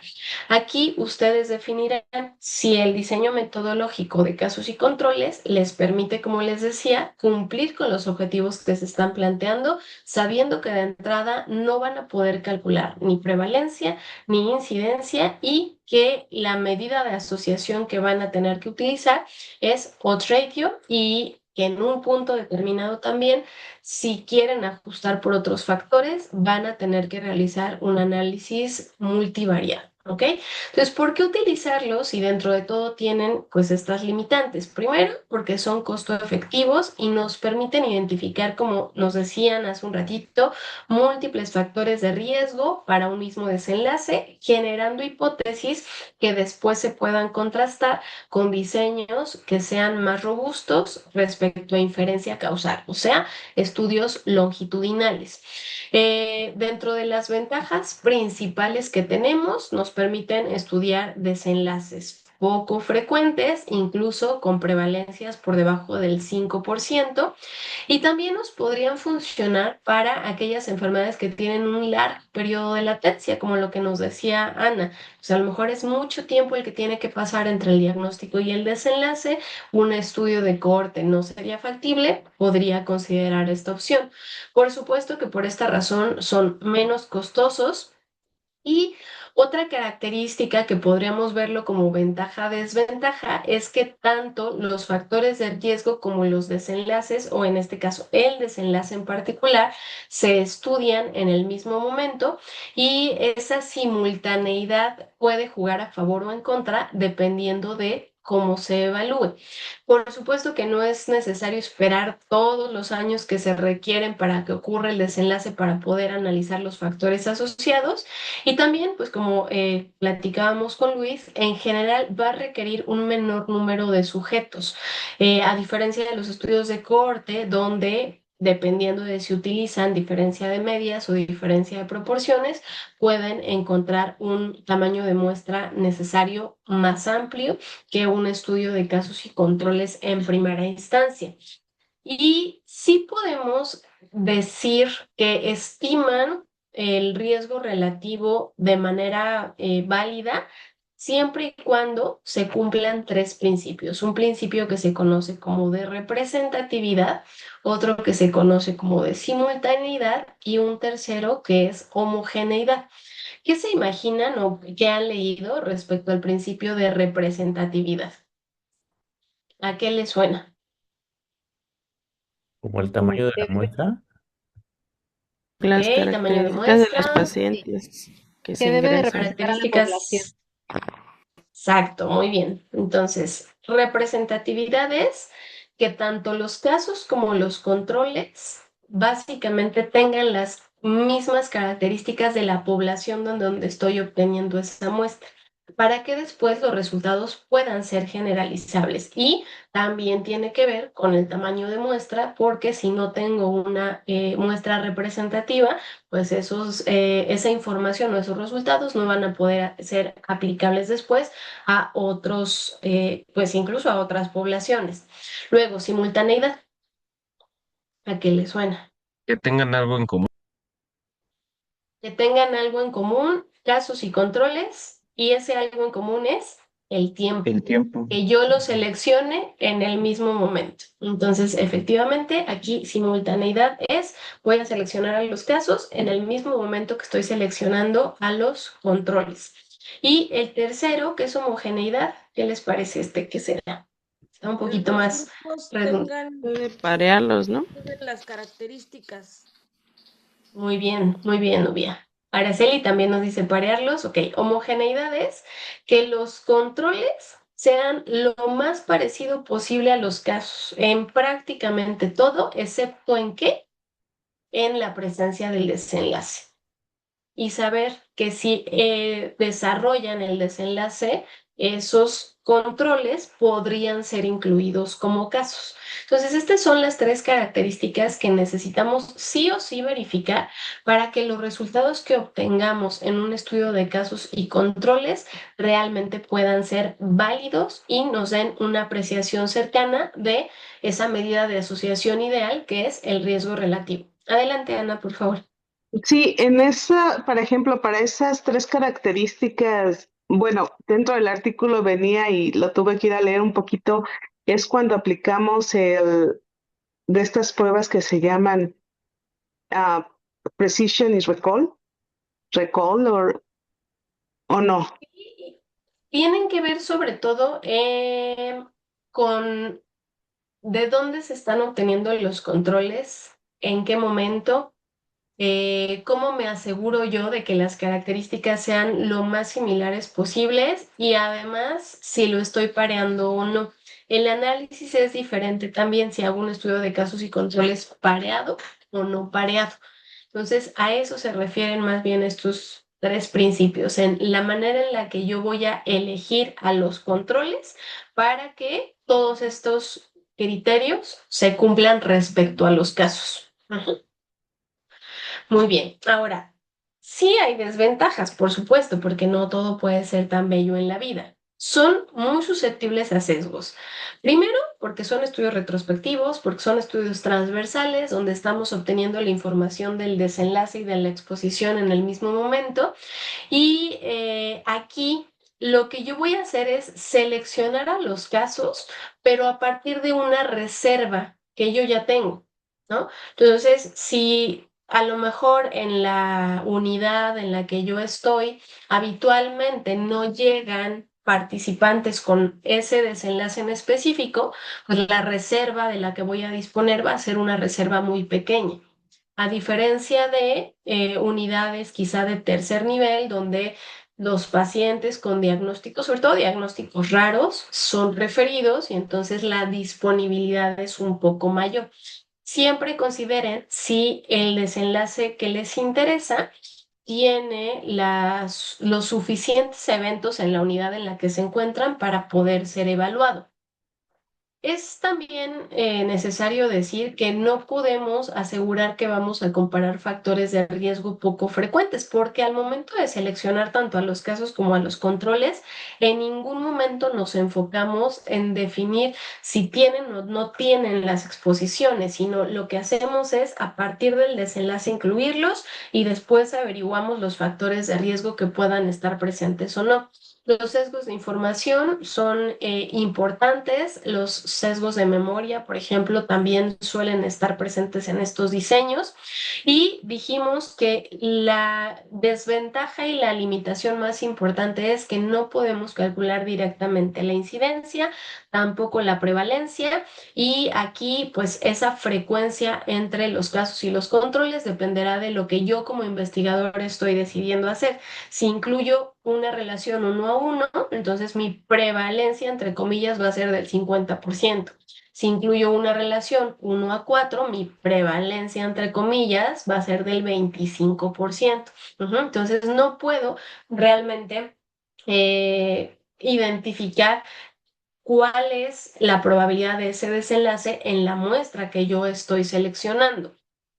[SPEAKER 1] Aquí ustedes definirán si el diseño metodológico de casos y controles les permite, como les decía, cumplir con los objetivos que se están planteando, sabiendo que de entrada no van a poder calcular ni prevalencia ni incidencia, y que la medida de asociación que van a tener que utilizar es odds ratio, y que en un punto determinado también, si quieren ajustar por otros factores, van a tener que realizar un análisis multivariado. ¿Ok? Entonces, ¿por qué utilizarlos si dentro de todo tienen pues estas limitantes? Primero, porque son costo efectivos y nos permiten identificar, como nos decían hace un ratito, múltiples factores de riesgo para un mismo desenlace, generando hipótesis que después se puedan contrastar con diseños que sean más robustos respecto a inferencia causal, o sea, estudios longitudinales. Dentro de las ventajas principales que tenemos, nos permiten estudiar desenlaces poco frecuentes, incluso con prevalencias por debajo del 5%, y también nos podrían funcionar para aquellas enfermedades que tienen un largo periodo de latencia, como lo que nos decía Ana. O sea, a lo mejor es mucho tiempo el que tiene que pasar entre el diagnóstico y el desenlace. Un estudio de cohorte no sería factible, podría considerar esta opción. Por supuesto que por esta razón son menos costosos. Y otra característica que podríamos verlo como ventaja-desventaja es que tanto los factores de riesgo como los desenlaces, o en este caso el desenlace en particular, se estudian en el mismo momento, y esa simultaneidad puede jugar a favor o en contra dependiendo de cómo se evalúe. Por supuesto que no es necesario esperar todos los años que se requieren para que ocurra el desenlace para poder analizar los factores asociados, y también, pues como platicábamos con Luis, en general va a requerir un menor número de sujetos, a diferencia de los estudios de cohorte, donde dependiendo de si utilizan diferencia de medias o diferencia de proporciones, pueden encontrar un tamaño de muestra necesario más amplio que un estudio de casos y controles en primera instancia. Y sí podemos decir que estiman el riesgo relativo de manera válida, siempre y cuando se cumplan tres principios. Un principio que se conoce como de representatividad, otro que se conoce como de simultaneidad, y un tercero que es homogeneidad. ¿Qué se imaginan o qué han leído respecto al principio de representatividad? ¿A qué les suena?
[SPEAKER 10] Como el
[SPEAKER 3] Como
[SPEAKER 10] tamaño de la
[SPEAKER 3] que
[SPEAKER 10] muestra.
[SPEAKER 1] Ok,
[SPEAKER 8] Las
[SPEAKER 1] tamaño de
[SPEAKER 8] características de los
[SPEAKER 1] muestra,
[SPEAKER 8] pacientes que se
[SPEAKER 3] que debe de
[SPEAKER 8] ingresan.
[SPEAKER 3] representar a la población.
[SPEAKER 1] características Exacto, muy bien. Entonces, representatividad es que tanto los casos como los controles básicamente tengan las mismas características de la población donde estoy obteniendo esa muestra, para que después los resultados puedan ser generalizables. Y también tiene que ver con el tamaño de muestra, porque si no tengo una muestra representativa, pues esa información o esos resultados no van a poder ser aplicables después a otros, pues incluso a otras poblaciones. Luego, simultaneidad, ¿a qué le suena?
[SPEAKER 11] Que tengan algo en común.
[SPEAKER 1] Que tengan algo en común, casos y controles, y ese algo en común es el tiempo,
[SPEAKER 4] El tiempo.
[SPEAKER 1] que yo lo seleccione en el mismo momento. Entonces, efectivamente, aquí simultaneidad es, voy a seleccionar a los casos en el mismo momento que estoy seleccionando a los controles. Y el tercero, que es homogeneidad, ¿qué les parece que será? Está un
[SPEAKER 9] Que
[SPEAKER 1] poquito
[SPEAKER 9] los
[SPEAKER 1] más
[SPEAKER 9] grupos
[SPEAKER 1] redundante.
[SPEAKER 9] tengan
[SPEAKER 8] Puede parearlos, ¿no?
[SPEAKER 9] las características.
[SPEAKER 1] Muy bien, Nubia. Araceli también nos dice parearlos. Ok, homogeneidad es que los controles sean lo más parecido posible a los casos en prácticamente todo, excepto en qué, en la presencia del desenlace. Y saber que si desarrollan el desenlace, esos controles podrían ser incluidos como casos. Entonces, estas son las tres características que necesitamos sí o sí verificar para que los resultados que obtengamos en un estudio de casos y controles realmente puedan ser válidos y nos den una apreciación cercana de esa medida de asociación ideal que es el riesgo relativo. Adelante, Ana, por favor.
[SPEAKER 6] Sí, en esa, por ejemplo, para esas tres características, bueno, dentro del artículo venía y lo tuve que ir a leer un poquito, es cuando aplicamos de estas pruebas que se llaman ah, Precision is recall o no.
[SPEAKER 1] Tienen que ver sobre todo con de dónde se están obteniendo los controles, en qué momento, cómo me aseguro yo de que las características sean lo más similares posibles y además si lo estoy pareando o no. El análisis es diferente también si hago un estudio de casos y controles pareado o no pareado. Entonces, a eso se refieren más bien estos tres principios, en la manera en la que yo voy a elegir a los controles para que todos estos criterios se cumplan respecto a los casos. Ujú. Muy bien. Ahora, sí hay desventajas, por supuesto, porque no todo puede ser tan bello en la vida. Son muy susceptibles a sesgos. Primero, porque son estudios retrospectivos, porque son estudios transversales, donde estamos obteniendo la información del desenlace y de la exposición en el mismo momento. Y aquí lo que yo voy a hacer es seleccionar a los casos, pero a partir de una reserva que yo ya tengo, ¿no? Entonces, si a lo mejor en la unidad en la que yo estoy, habitualmente no llegan participantes con ese desenlace en específico, pues la reserva de la que voy a disponer va a ser una reserva muy pequeña. A diferencia de unidades quizá de tercer nivel, donde los pacientes con diagnósticos, sobre todo diagnósticos raros, son referidos y entonces la disponibilidad es un poco mayor. Siempre consideren si el desenlace que les interesa tiene los suficientes eventos en la unidad en la que se encuentran para poder ser evaluado. Es también necesario decir que no podemos asegurar que vamos a comparar factores de riesgo poco frecuentes, porque al momento de seleccionar tanto a los casos como a los controles, en ningún momento nos enfocamos en definir si tienen o no tienen las exposiciones, sino lo que hacemos es a partir del desenlace incluirlos y después averiguamos los factores de riesgo que puedan estar presentes o no. Los sesgos de información son importantes. Los sesgos de memoria, por ejemplo, también suelen estar presentes en estos diseños. Y dijimos que la desventaja y la limitación más importante es que no podemos calcular directamente la incidencia, tampoco la prevalencia. Y aquí, pues, esa frecuencia entre los casos y los controles dependerá de lo que yo como investigador estoy decidiendo hacer. Si incluyo una relación 1 a 1, entonces mi prevalencia, entre comillas, va a ser del 50%. Si incluyo una relación 1 a 4, mi prevalencia, entre comillas, va a ser del 25%. Entonces no puedo realmente identificar cuál es la probabilidad de ese desenlace en la muestra que yo estoy seleccionando.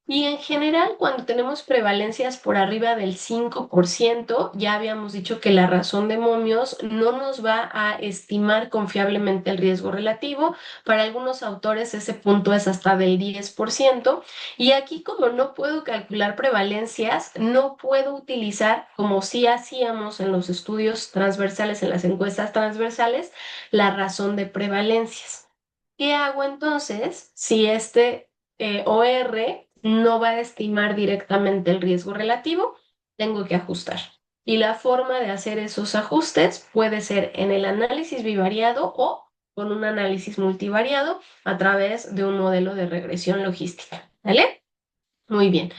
[SPEAKER 1] Y en general, cuando tenemos prevalencias por arriba del 5%, ya habíamos dicho que la razón de momios no nos va a estimar confiablemente el riesgo relativo. Para algunos autores ese punto es hasta del 10%. Y aquí, como no puedo calcular prevalencias, no puedo utilizar, como sí hacíamos en los estudios transversales, en las encuestas transversales, la razón de prevalencias. ¿Qué hago entonces si este OR no va a estimar directamente el riesgo relativo? Tengo que ajustar. Y la forma de hacer esos ajustes puede ser en el análisis bivariado o con un análisis multivariado a través de un modelo de regresión logística. ¿Vale? Muy bien.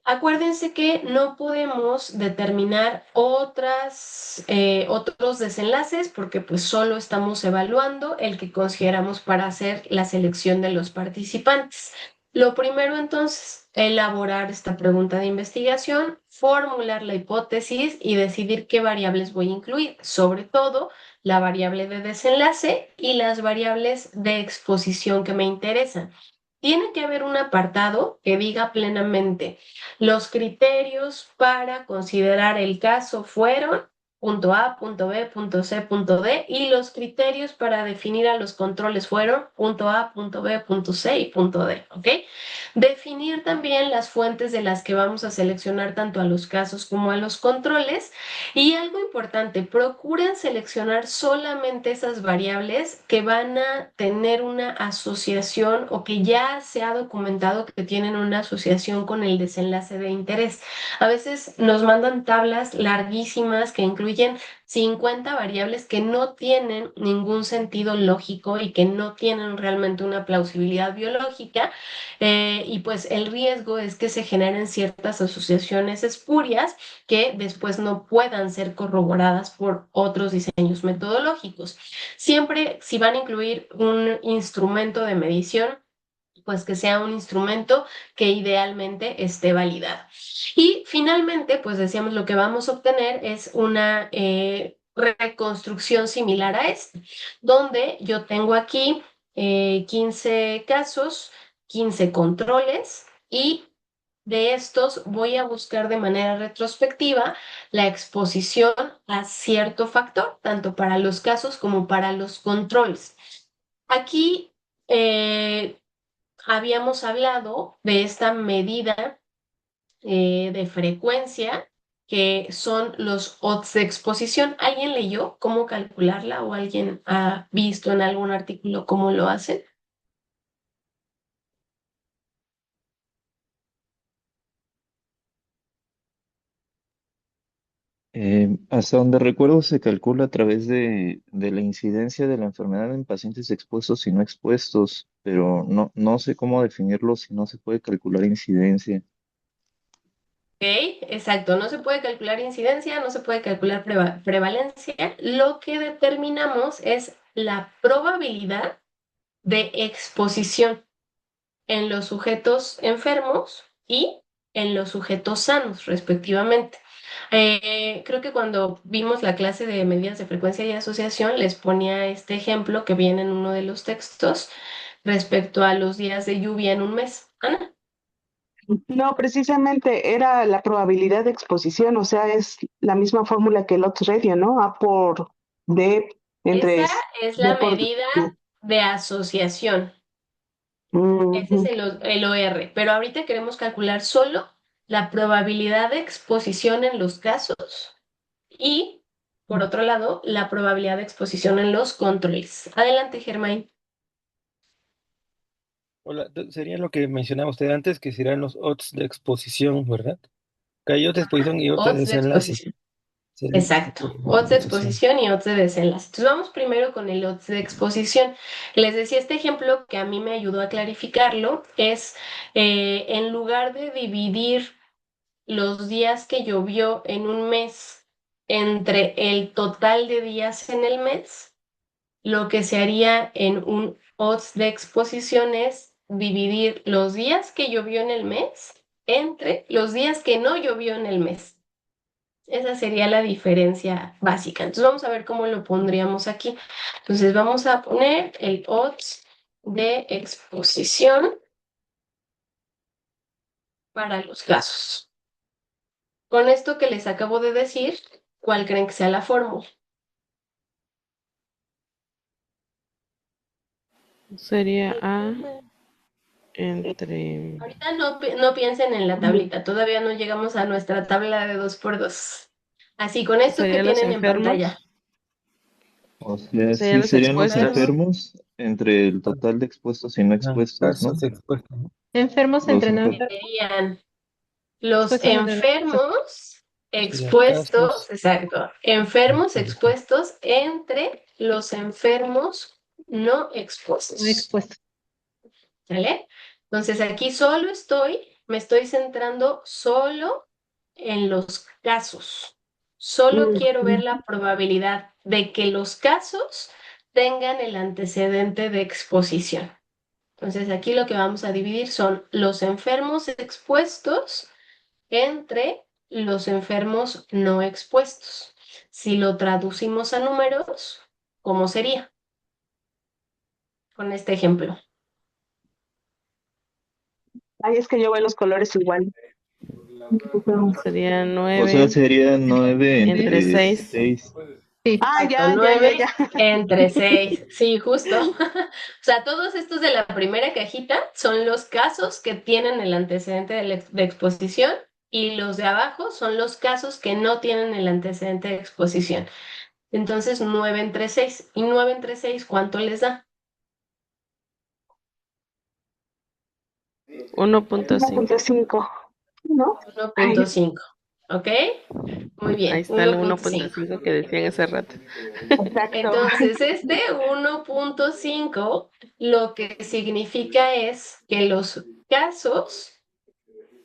[SPEAKER 1] Acuérdense que no podemos determinar otros desenlaces porque pues solo estamos evaluando el que consideramos para hacer la selección de los participantes. Lo primero entonces, elaborar esta pregunta de investigación, formular la hipótesis y decidir qué variables voy a incluir, sobre todo la variable de desenlace y las variables de exposición que me interesan. Tiene que haber un apartado que diga plenamente: los criterios para considerar el caso fueron punto A, punto B, punto C, punto D, y los criterios para definir a los controles fueron punto A, punto B, punto C y punto D, ¿ok? Definir también las fuentes de las que vamos a seleccionar tanto a los casos como a los controles. Y algo importante, procuren seleccionar solamente esas variables que van a tener una asociación o que ya se ha documentado que tienen una asociación con el desenlace de interés. A veces nos mandan tablas larguísimas que incluyen 50 variables que no tienen ningún sentido lógico y que no tienen realmente una plausibilidad biológica. Y pues el riesgo es que se generen ciertas asociaciones espurias que después no puedan ser corroboradas por otros diseños metodológicos. Siempre, si van a incluir un instrumento de medición, pues que sea un instrumento que idealmente esté validado. Y finalmente, pues decíamos, lo que vamos a obtener es una reconstrucción similar a esta, donde yo tengo aquí 15 casos, 15 controles, y de estos voy a buscar de manera retrospectiva la exposición a cierto factor, tanto para los casos como para los controles. Aquí habíamos hablado de esta medida de frecuencia que son los odds de exposición. ¿Alguien leyó cómo calcularla o alguien ha visto en algún artículo cómo lo hacen?
[SPEAKER 4] Hasta donde recuerdo se calcula a través de la incidencia de la enfermedad en pacientes expuestos y no expuestos, pero no sé cómo definirlo si no se puede calcular incidencia.
[SPEAKER 1] Ok, exacto. No se puede calcular incidencia, no se puede calcular prevalencia. Lo que determinamos es la probabilidad de exposición en los sujetos enfermos y en los sujetos sanos, respectivamente. Creo que cuando vimos la clase de medidas de frecuencia y asociación, les ponía este ejemplo que viene en uno de los textos respecto a los días de lluvia en un mes. Ana.
[SPEAKER 6] No, precisamente era la probabilidad de exposición, o sea, es la misma fórmula que el odds ratio, ¿no? A por D entre
[SPEAKER 1] Esa es
[SPEAKER 6] D
[SPEAKER 1] la
[SPEAKER 6] por
[SPEAKER 1] medida de asociación. Ese es
[SPEAKER 6] Ujú.
[SPEAKER 1] el OR, pero ahorita queremos calcular solo la probabilidad de exposición en los casos y, por otro lado, la probabilidad de exposición en los controles. Adelante, Germain.
[SPEAKER 12] Hola, sería lo que mencionaba usted antes, que serían los odds de exposición, ¿verdad? Que hay odds de exposición y odds de
[SPEAKER 1] Odds de
[SPEAKER 12] desenlace.
[SPEAKER 1] exposición.
[SPEAKER 12] Sería
[SPEAKER 1] Exacto. Odds de exposición y odds de desenlace. Entonces vamos primero con el odds de exposición. Les decía, este ejemplo que a mí me ayudó a clarificarlo es, en lugar de dividir los días que llovió en un mes entre el total de días en el mes, lo que se haría en un odds de exposición es dividir los días que llovió en el mes entre los días que no llovió en el mes. Esa sería la diferencia básica. Entonces vamos a ver cómo lo pondríamos aquí. Entonces vamos a poner el odds de exposición para los casos. Con esto que les acabo de decir, ¿cuál creen que sea la fórmula?
[SPEAKER 8] Sería A entre...
[SPEAKER 1] Ahorita no piensen en la tablita, todavía no llegamos a nuestra tabla de 2x2. Así, con esto que
[SPEAKER 8] ¿Serían los
[SPEAKER 1] tienen en pantalla.
[SPEAKER 8] enfermos?
[SPEAKER 4] O sea,
[SPEAKER 8] ¿Serían
[SPEAKER 4] sí
[SPEAKER 8] los
[SPEAKER 4] serían los
[SPEAKER 8] expuestos?
[SPEAKER 4] enfermos entre el total de expuestos y no expuestos, ¿no?
[SPEAKER 12] Casos expuestos, ¿no?
[SPEAKER 3] Enfermos
[SPEAKER 4] Los
[SPEAKER 3] entre no
[SPEAKER 4] enfermos.
[SPEAKER 3] enfermos.
[SPEAKER 1] Serían los
[SPEAKER 3] Expuestos entre no expuestos.
[SPEAKER 1] enfermos
[SPEAKER 12] Serían
[SPEAKER 1] expuestos,
[SPEAKER 12] casos.
[SPEAKER 1] exacto, enfermos expuestos entre los enfermos no
[SPEAKER 3] No
[SPEAKER 1] expuestos.
[SPEAKER 3] expuestos.
[SPEAKER 1] ¿Sale? Entonces aquí me estoy centrando solo en los casos. Solo quiero ver la probabilidad de que los casos tengan el antecedente de exposición. Entonces aquí lo que vamos a dividir son los enfermos expuestos entre los enfermos no expuestos. Si lo traducimos a números, ¿cómo sería? Con este ejemplo.
[SPEAKER 6] Ay, es que yo veo los colores igual.
[SPEAKER 8] Sería
[SPEAKER 4] O sea,
[SPEAKER 8] 9
[SPEAKER 4] sería 9
[SPEAKER 8] entre
[SPEAKER 4] entre
[SPEAKER 8] 6.
[SPEAKER 4] 6.
[SPEAKER 3] Sí.
[SPEAKER 6] Ah,
[SPEAKER 1] Exacto,
[SPEAKER 6] ya, ya, ya,
[SPEAKER 1] 9
[SPEAKER 6] ya.
[SPEAKER 1] entre 6. Sí, justo. O sea, todos estos de la primera cajita son los casos que tienen el antecedente de exposición y los de abajo son los casos que no tienen el antecedente de exposición. Entonces, 9 entre 6. ¿Y 9 entre 6 cuánto les da?
[SPEAKER 8] 1.5.
[SPEAKER 6] 1.5, ¿no? Ay,
[SPEAKER 1] 1.5. ¿Ok? Muy
[SPEAKER 8] Ahí
[SPEAKER 1] bien,
[SPEAKER 8] está el
[SPEAKER 1] 1.5.
[SPEAKER 8] 1.5 que decían hace rato.
[SPEAKER 6] exacto.
[SPEAKER 1] Entonces, este 1.5 lo que significa es que los casos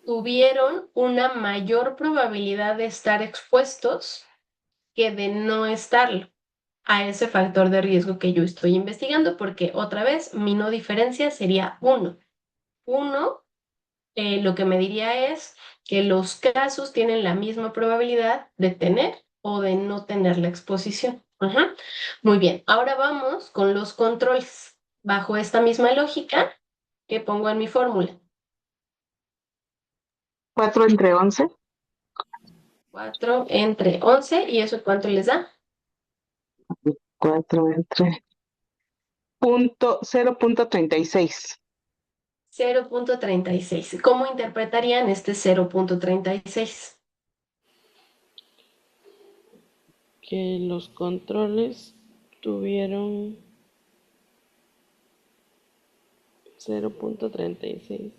[SPEAKER 1] tuvieron una mayor probabilidad de estar expuestos que de no estarlo a ese factor de riesgo que yo estoy investigando, porque otra vez mi no diferencia sería 1. 1 lo que me diría es que los casos tienen la misma probabilidad de tener o de no tener la exposición. Ajá. Muy bien, ahora vamos con los controles. Bajo esta misma lógica, ¿qué pongo en mi fórmula?
[SPEAKER 6] 4 entre 11.
[SPEAKER 1] 4 entre 11, ¿y eso cuánto les da?
[SPEAKER 6] 4 entre 0.36.
[SPEAKER 1] 0.36. ¿Cómo interpretarían este 0.36?
[SPEAKER 8] Que los controles tuvieron 0.36.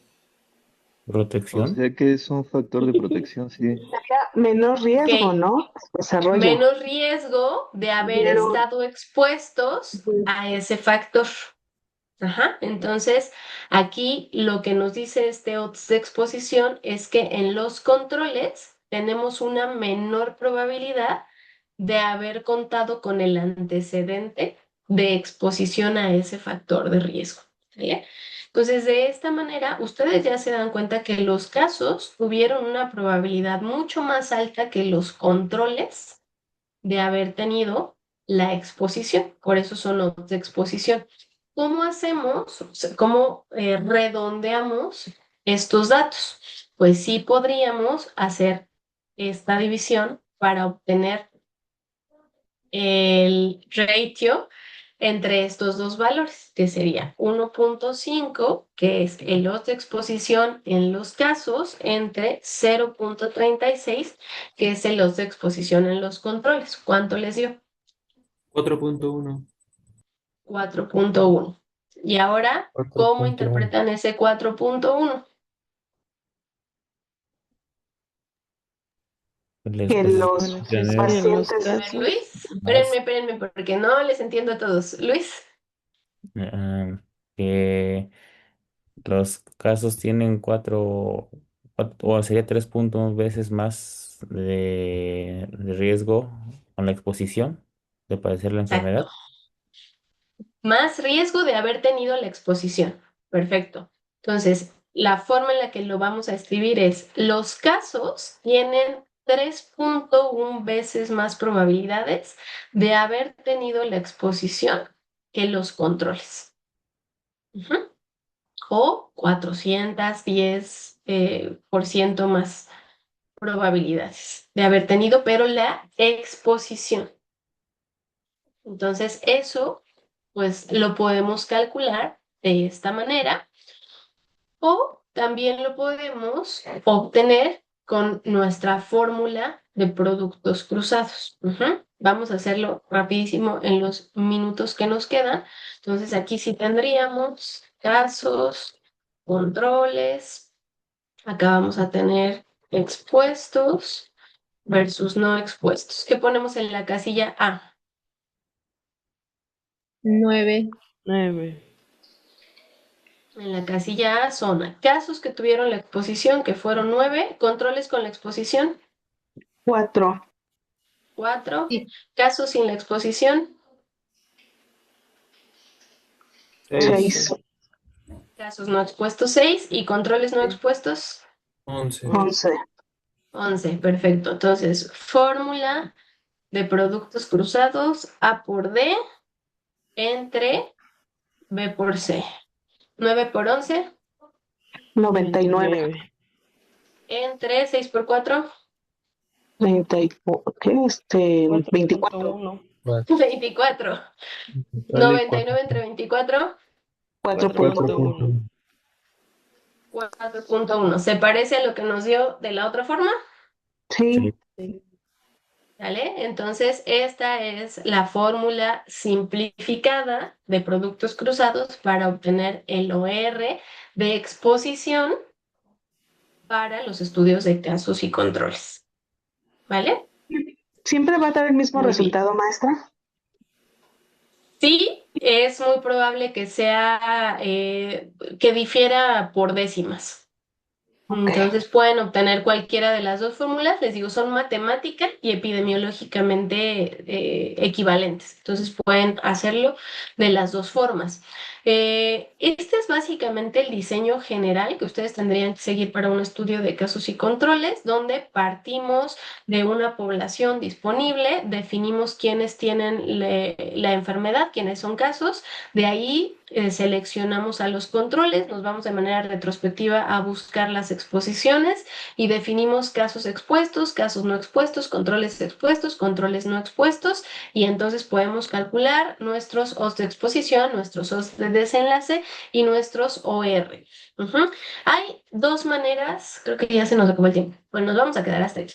[SPEAKER 4] O
[SPEAKER 10] Protección.
[SPEAKER 4] sea que es un factor de protección, sí.
[SPEAKER 6] Sería menos riesgo,
[SPEAKER 1] Ok,
[SPEAKER 6] ¿no? Desarrollo.
[SPEAKER 1] menos riesgo de haber
[SPEAKER 6] Pero,
[SPEAKER 1] estado expuestos a ese factor. Ajá. Entonces, aquí lo que nos dice este odds de exposición es que en los controles tenemos una menor probabilidad de haber contado con el antecedente de exposición a ese factor de riesgo. ¿Sale? Entonces, de esta manera, ustedes ya se dan cuenta que los casos tuvieron una probabilidad mucho más alta que los controles de haber tenido la exposición. Por eso son odds de exposición. ¿Cómo hacemos, o sea, cómo redondeamos estos datos? Pues sí podríamos hacer esta división para obtener el ratio entre estos dos valores, que sería 1.5, que es el odds de exposición en los casos, entre 0.36, que es el odds de exposición en los controles. ¿Cuánto les dio?
[SPEAKER 5] 4.1.
[SPEAKER 1] 4.1. Y ahora, ¿cómo
[SPEAKER 12] 4.1.
[SPEAKER 1] interpretan ese 4.1?
[SPEAKER 10] La
[SPEAKER 6] que los
[SPEAKER 8] Bueno, si
[SPEAKER 10] exposición
[SPEAKER 8] es que
[SPEAKER 10] es
[SPEAKER 8] los
[SPEAKER 6] pacientes,
[SPEAKER 1] A ver,
[SPEAKER 8] casos,
[SPEAKER 1] Luis,
[SPEAKER 10] más
[SPEAKER 1] espérenme, porque no les entiendo a todos. Luis,
[SPEAKER 10] ah, que los casos tienen o sería 3 puntos veces más de riesgo con la exposición de padecer la
[SPEAKER 1] Exacto.
[SPEAKER 10] enfermedad.
[SPEAKER 1] Más riesgo de haber tenido la exposición. Perfecto. Entonces, la forma en la que lo vamos a escribir es, los casos tienen 3.1 veces más probabilidades de haber tenido la exposición que los controles. Ujú. O 410 por ciento más probabilidades de haber tenido, pero la exposición. Entonces, eso, pues lo podemos calcular de esta manera o también lo podemos obtener con nuestra fórmula de productos cruzados. Ujú. Vamos a hacerlo rapidísimo en los minutos que nos quedan. Entonces, aquí sí tendríamos casos, controles. Acá vamos a tener expuestos versus no expuestos. ¿Qué ponemos en la casilla A?
[SPEAKER 3] 9.
[SPEAKER 8] 9.
[SPEAKER 1] En la casilla A son casos que tuvieron la exposición, que fueron 9, controles con la exposición,
[SPEAKER 6] 4.
[SPEAKER 1] 4,
[SPEAKER 3] Sí.
[SPEAKER 1] casos sin la exposición,
[SPEAKER 6] 6.
[SPEAKER 1] casos no expuestos, 6, y controles no expuestos,
[SPEAKER 5] 11.
[SPEAKER 6] 11.
[SPEAKER 1] 11. Perfecto. Entonces, fórmula de productos cruzados A por D entre B por C. 9 por 11
[SPEAKER 6] 99.
[SPEAKER 1] entre 6 por 4,
[SPEAKER 6] 30 y, ¿qué? 24.
[SPEAKER 8] 4.1.
[SPEAKER 1] 24. 99 entre 24,
[SPEAKER 6] 4.1.
[SPEAKER 1] 4.1. ¿Se parece a lo que nos dio de la otra forma?
[SPEAKER 6] Sí.
[SPEAKER 1] ¿Vale? Entonces, esta es la fórmula simplificada de productos cruzados para obtener el OR de exposición para los estudios de casos y controles. ¿Vale?
[SPEAKER 6] ¿Siempre va a dar el mismo
[SPEAKER 1] Muy bien.
[SPEAKER 6] resultado, maestra?
[SPEAKER 1] Sí, es muy probable que sea, que difiera por décimas.
[SPEAKER 6] Ok.
[SPEAKER 1] Entonces pueden obtener cualquiera de las dos fórmulas, les digo, son matemática y epidemiológicamente equivalentes. Entonces pueden hacerlo de las dos formas. Este es básicamente el diseño general que ustedes tendrían que seguir para un estudio de casos y controles, donde partimos de una población disponible, definimos quiénes tienen la enfermedad, quiénes son casos, de ahí seleccionamos a los controles, nos vamos de manera retrospectiva a buscar las exposiciones y definimos casos expuestos, casos no expuestos, controles no expuestos, y entonces podemos calcular nuestros odds de exposición, nuestros odds de desenlace y nuestros OR. Ujú. Hay dos maneras, creo que ya se nos acabó el tiempo. Bueno, nos vamos a quedar hasta ahí.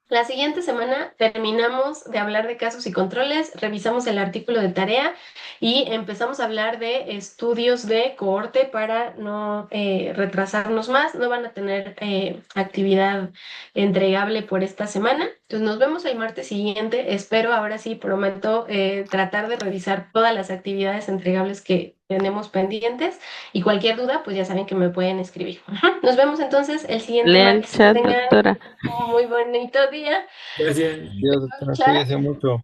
[SPEAKER 1] La siguiente semana terminamos de hablar de casos y controles, revisamos el artículo de tarea y empezamos a hablar de estudios de cohorte para no retrasarnos más. No van a tener actividad entregable por esta semana. Entonces nos vemos el martes siguiente. Espero, ahora sí, prometo tratar de revisar todas las actividades entregables que tenemos pendientes y cualquier duda, pues ya saben que me pueden escribir. Nos vemos entonces el siguiente
[SPEAKER 8] Lea el
[SPEAKER 1] martes. Que
[SPEAKER 8] chat,
[SPEAKER 1] tengan
[SPEAKER 8] doctora.
[SPEAKER 1] un muy bonito día.
[SPEAKER 5] Gracias.
[SPEAKER 12] Dios, doctora,
[SPEAKER 1] Chat.
[SPEAKER 12] cuídese mucho.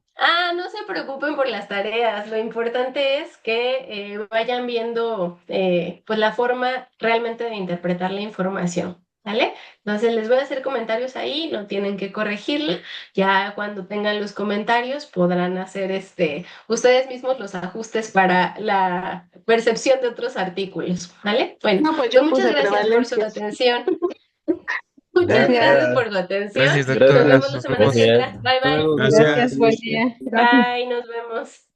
[SPEAKER 1] No se preocupen por las tareas. Lo importante es que vayan viendo pues la forma realmente de interpretar la información. ¿Vale? Entonces les voy a hacer comentarios ahí, no tienen que corregirla. Ya cuando tengan los comentarios podrán hacer ustedes mismos los ajustes para la percepción de otros artículos. ¿Vale? Bueno,
[SPEAKER 6] No, pues
[SPEAKER 1] pues
[SPEAKER 6] yo
[SPEAKER 1] muchas
[SPEAKER 6] puse
[SPEAKER 1] gracias por su
[SPEAKER 6] prevalencias.
[SPEAKER 1] atención. Muchas gracias por su atención.
[SPEAKER 11] Gracias,
[SPEAKER 1] Nos
[SPEAKER 11] doctora.
[SPEAKER 1] vemos la
[SPEAKER 11] Nos
[SPEAKER 1] semana
[SPEAKER 11] vemos.
[SPEAKER 1] que entra. Bye, bye.
[SPEAKER 12] Hasta luego.
[SPEAKER 7] Gracias.
[SPEAKER 3] Gracias, buen día. Gracias.
[SPEAKER 1] Bye, nos vemos.